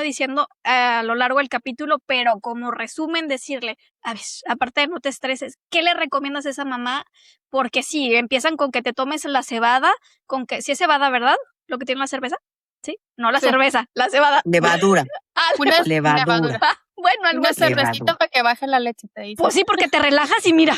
Speaker 3: diciendo a lo largo del capítulo, pero como resumen decirle, a ver, aparte de no te estreses, ¿qué le recomiendas a esa mamá? Porque sí, empiezan con que te tomes la cebada, con que, si es cebada, ¿verdad? Lo que tiene la cerveza, ¿sí? No la
Speaker 4: Sí.
Speaker 3: cerveza, la cebada.
Speaker 1: Levadura,
Speaker 3: Ah,
Speaker 4: Una
Speaker 1: levadura,
Speaker 4: levadura.
Speaker 3: bueno, algo
Speaker 4: Una
Speaker 3: así.
Speaker 4: cervecita
Speaker 1: levadura.
Speaker 4: para que baje la leche, te dicen.
Speaker 3: Pues sí, porque te relajas y mira.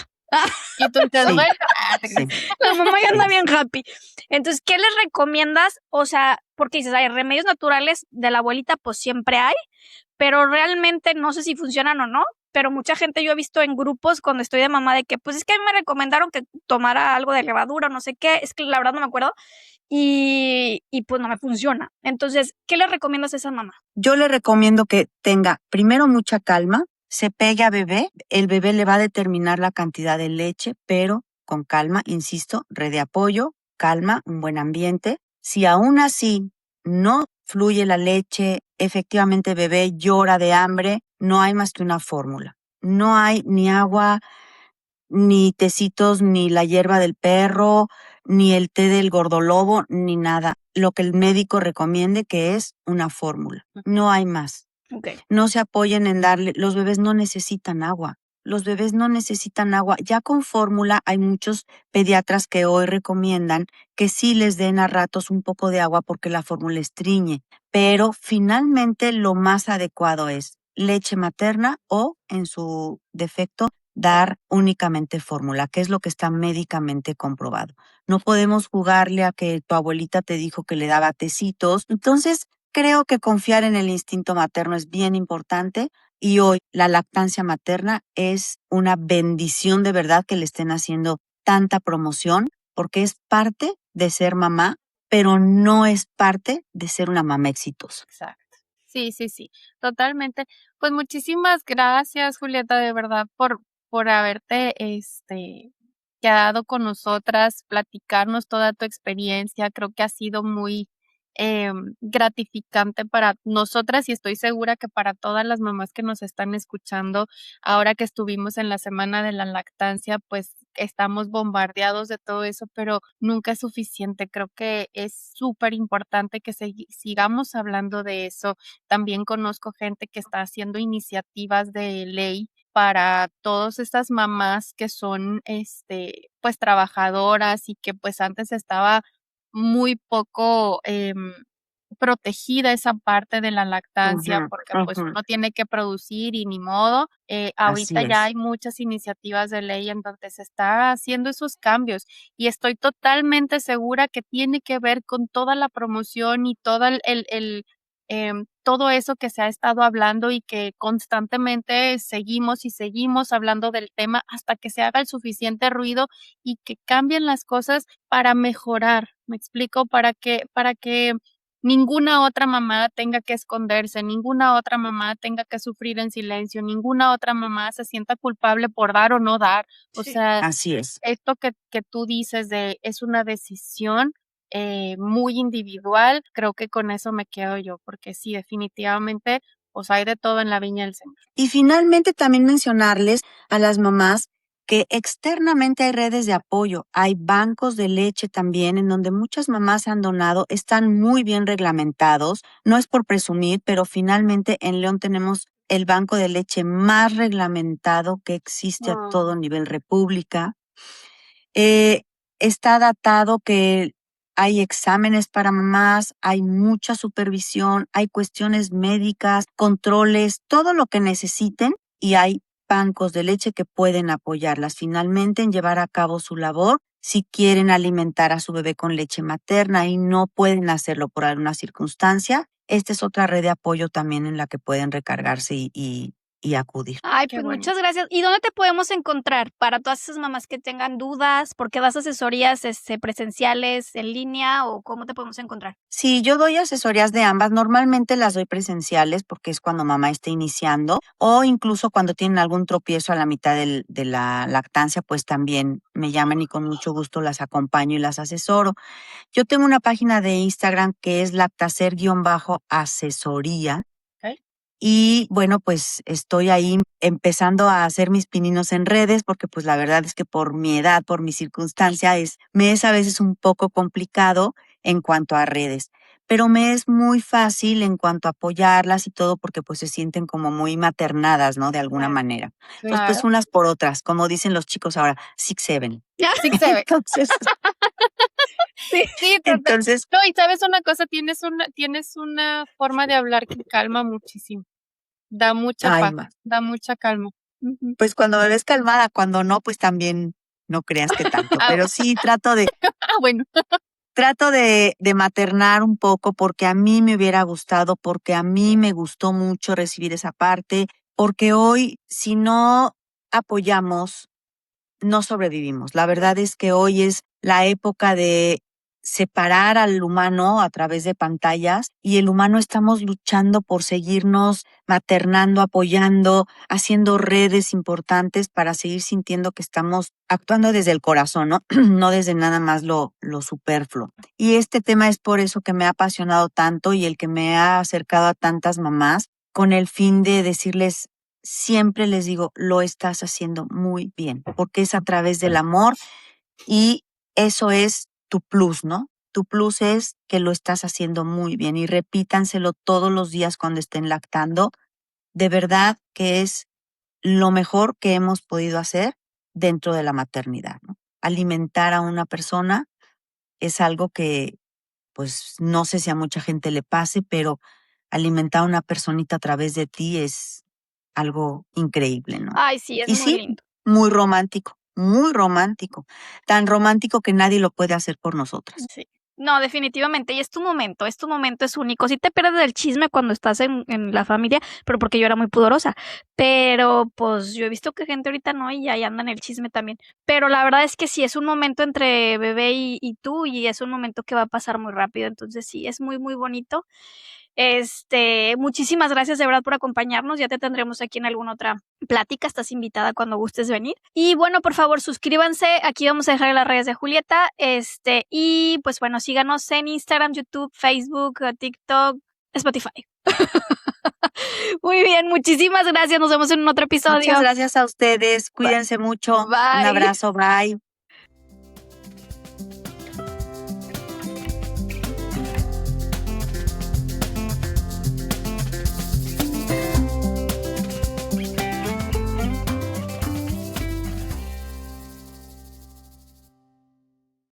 Speaker 4: Y tú dices,
Speaker 1: Sí,
Speaker 4: bueno, te
Speaker 1: sí,
Speaker 4: creas.
Speaker 3: La mamá ya anda
Speaker 1: sí.
Speaker 3: bien happy. Entonces, ¿qué les recomiendas? O sea, porque dices, hay remedios naturales de la abuelita, pues siempre hay, pero realmente no sé si funcionan o no. Pero mucha gente yo he visto en grupos cuando estoy de mamá de que, pues es que a mí me recomendaron que tomara algo de levadura o no sé qué, es que la verdad no me acuerdo, y pues no me funciona. Entonces, ¿qué le recomiendas a esa mamá?
Speaker 1: Yo le recomiendo que tenga primero mucha calma, se pegue a bebé, el bebé le va a determinar la cantidad de leche, pero con calma, insisto, red de apoyo, calma, un buen ambiente. Si aún así no fluye la leche, efectivamente bebé llora de hambre, no hay más que una fórmula. No hay ni agua, ni tecitos, ni la hierba del perro, ni el té del gordolobo, ni nada. Lo que el médico recomiende, que es una fórmula. No hay más.
Speaker 3: Okay.
Speaker 1: No se apoyen en darle, los bebés no necesitan agua. Los bebés no necesitan agua. Ya con fórmula hay muchos pediatras que hoy recomiendan que sí les den a ratos un poco de agua porque la fórmula estriñe. Pero finalmente lo más adecuado es leche materna o, en su defecto, dar únicamente fórmula, que es lo que está médicamente comprobado. No podemos jugarle a que tu abuelita te dijo que le daba tecitos. Entonces, creo que confiar en el instinto materno es bien importante y hoy la lactancia materna es una bendición de verdad que le estén haciendo tanta promoción porque es parte de ser mamá, pero no es parte de ser una mamá exitosa.
Speaker 4: Exacto. Sí, sí, sí, totalmente. Pues muchísimas gracias, Julieta, de verdad, por haberte, quedado con nosotras, platicarnos toda tu experiencia. Creo que ha sido muy gratificante para nosotras y estoy segura que para todas las mamás que nos están escuchando, ahora que estuvimos en la semana de la lactancia, pues estamos bombardeados de todo eso, pero nunca es suficiente. Creo que es súper importante que sigamos hablando de eso. También conozco gente que está haciendo iniciativas de ley para todas estas mamás que son, pues trabajadoras y que pues antes estaba muy poco protegida esa parte de la lactancia
Speaker 1: Ujú,
Speaker 4: porque pues
Speaker 1: ujú.
Speaker 4: uno tiene que producir y ni modo.
Speaker 1: Así
Speaker 4: Ahorita ya
Speaker 1: es.
Speaker 4: hay muchas iniciativas de ley en donde se está haciendo esos cambios y estoy totalmente segura que tiene que ver con toda la promoción y todo todo eso que se ha estado hablando y que constantemente seguimos y seguimos hablando del tema hasta que se haga el suficiente ruido y que cambien las cosas para mejorar, ¿me explico? Para que ninguna otra mamá tenga que esconderse, ninguna otra mamá tenga que sufrir en silencio, ninguna otra mamá se sienta culpable por dar o no dar. O
Speaker 3: Sí.
Speaker 4: sea,
Speaker 1: Así es.
Speaker 4: esto que tú dices de es una decisión muy individual, creo que con eso me quedo yo, porque sí, definitivamente, pues hay de todo en la viña del Señor.
Speaker 1: Y finalmente también mencionarles a las mamás que externamente hay redes de apoyo, hay bancos de leche también en donde muchas mamás han donado, están muy bien reglamentados, no es por presumir, pero finalmente en León tenemos el banco de leche más reglamentado que existe a todo nivel república. Eh, Está datado que hay exámenes para mamás, hay mucha supervisión, hay cuestiones médicas, controles, todo lo que necesiten y hay bancos de leche que pueden apoyarlas finalmente en llevar a cabo su labor si quieren alimentar a su bebé con leche materna y no pueden hacerlo por alguna circunstancia. Esta es otra red de apoyo también en la que pueden recargarse y y acudir.
Speaker 3: Ay,
Speaker 4: Qué
Speaker 3: pues
Speaker 4: bueno.
Speaker 3: muchas gracias. ¿Y dónde te podemos encontrar para todas esas mamás que tengan dudas? ¿Porque das asesorías presenciales, en línea o cómo te podemos encontrar?
Speaker 1: Sí, yo doy asesorías de ambas. Normalmente las doy presenciales porque es cuando mamá está iniciando o incluso cuando tienen algún tropiezo a la mitad de la lactancia, pues también me llaman y con mucho gusto las acompaño y las asesoro. Yo tengo una página de Instagram que es lactacer-asesoría.
Speaker 4: Ok.
Speaker 1: Y bueno, pues estoy ahí empezando a hacer mis pininos en redes porque pues la verdad es que por mi edad, por mi circunstancia, me es a veces un poco complicado en cuanto a redes, pero me es muy fácil en cuanto a apoyarlas y todo porque pues se sienten como muy maternadas, ¿no? De alguna
Speaker 3: Claro.
Speaker 1: manera. Entonces, pues
Speaker 4: Claro.
Speaker 1: unas por otras, como dicen los chicos ahora, 6-7.
Speaker 4: Sí se ve.
Speaker 1: Entonces,
Speaker 3: Sí.
Speaker 4: Sí,
Speaker 1: entonces,
Speaker 4: no, y sabes una cosa, tienes una forma de hablar que calma muchísimo. Da mucha
Speaker 1: ay,
Speaker 4: paz, da mucha calma. Ujú.
Speaker 1: pues cuando me ves calmada, cuando no, pues también no creas que tanto,
Speaker 4: Ah,
Speaker 1: pero sí
Speaker 4: bueno.
Speaker 1: trato de maternar un poco porque a mí me hubiera gustado, porque a mí me gustó mucho recibir esa parte, porque hoy si no apoyamos no sobrevivimos. La verdad es que hoy es la época de separar al humano a través de pantallas y el humano estamos luchando por seguirnos maternando, apoyando, haciendo redes importantes para seguir sintiendo que estamos actuando desde el corazón, ¿no? No desde nada más lo superfluo. Y este tema es por eso que me ha apasionado tanto y el que me ha acercado a tantas mamás con el fin de decirles, siempre les digo, lo estás haciendo muy bien, porque es a través del amor y eso es tu plus, ¿no? Tu plus es que lo estás haciendo muy bien y repítanselo todos los días cuando estén lactando. De verdad que es lo mejor que hemos podido hacer dentro de la maternidad, ¿no? Alimentar a una persona es algo que, pues, no sé si a mucha gente le pase, pero alimentar a una personita a través de ti es algo increíble, ¿no?
Speaker 3: Ay, sí, es
Speaker 1: Y
Speaker 3: muy
Speaker 1: sí,
Speaker 3: lindo.
Speaker 1: muy romántico, tan romántico que nadie lo puede hacer por nosotras.
Speaker 3: Sí. No, definitivamente, y es tu momento, es único. Sí te pierdes del chisme cuando estás en la familia, pero porque yo era muy pudorosa. Pero, pues, yo he visto que gente ahorita no, y ahí anda en el chisme también. Pero la verdad es que sí, es un momento entre bebé y tú, y es un momento que va a pasar muy rápido. Entonces sí, es muy, muy bonito. Muchísimas gracias de verdad por acompañarnos. Ya te tendremos aquí en alguna otra plática. Estás invitada cuando gustes venir. Y bueno, por favor, suscríbanse. Aquí vamos a dejar las redes de Julieta. Y pues bueno, síganos en Instagram, YouTube, Facebook, TikTok, Spotify. Muy bien, muchísimas gracias. Nos vemos en un otro
Speaker 1: Muchas
Speaker 3: episodio.
Speaker 1: gracias a ustedes, cuídense mucho, un
Speaker 3: Bye.
Speaker 1: abrazo, bye.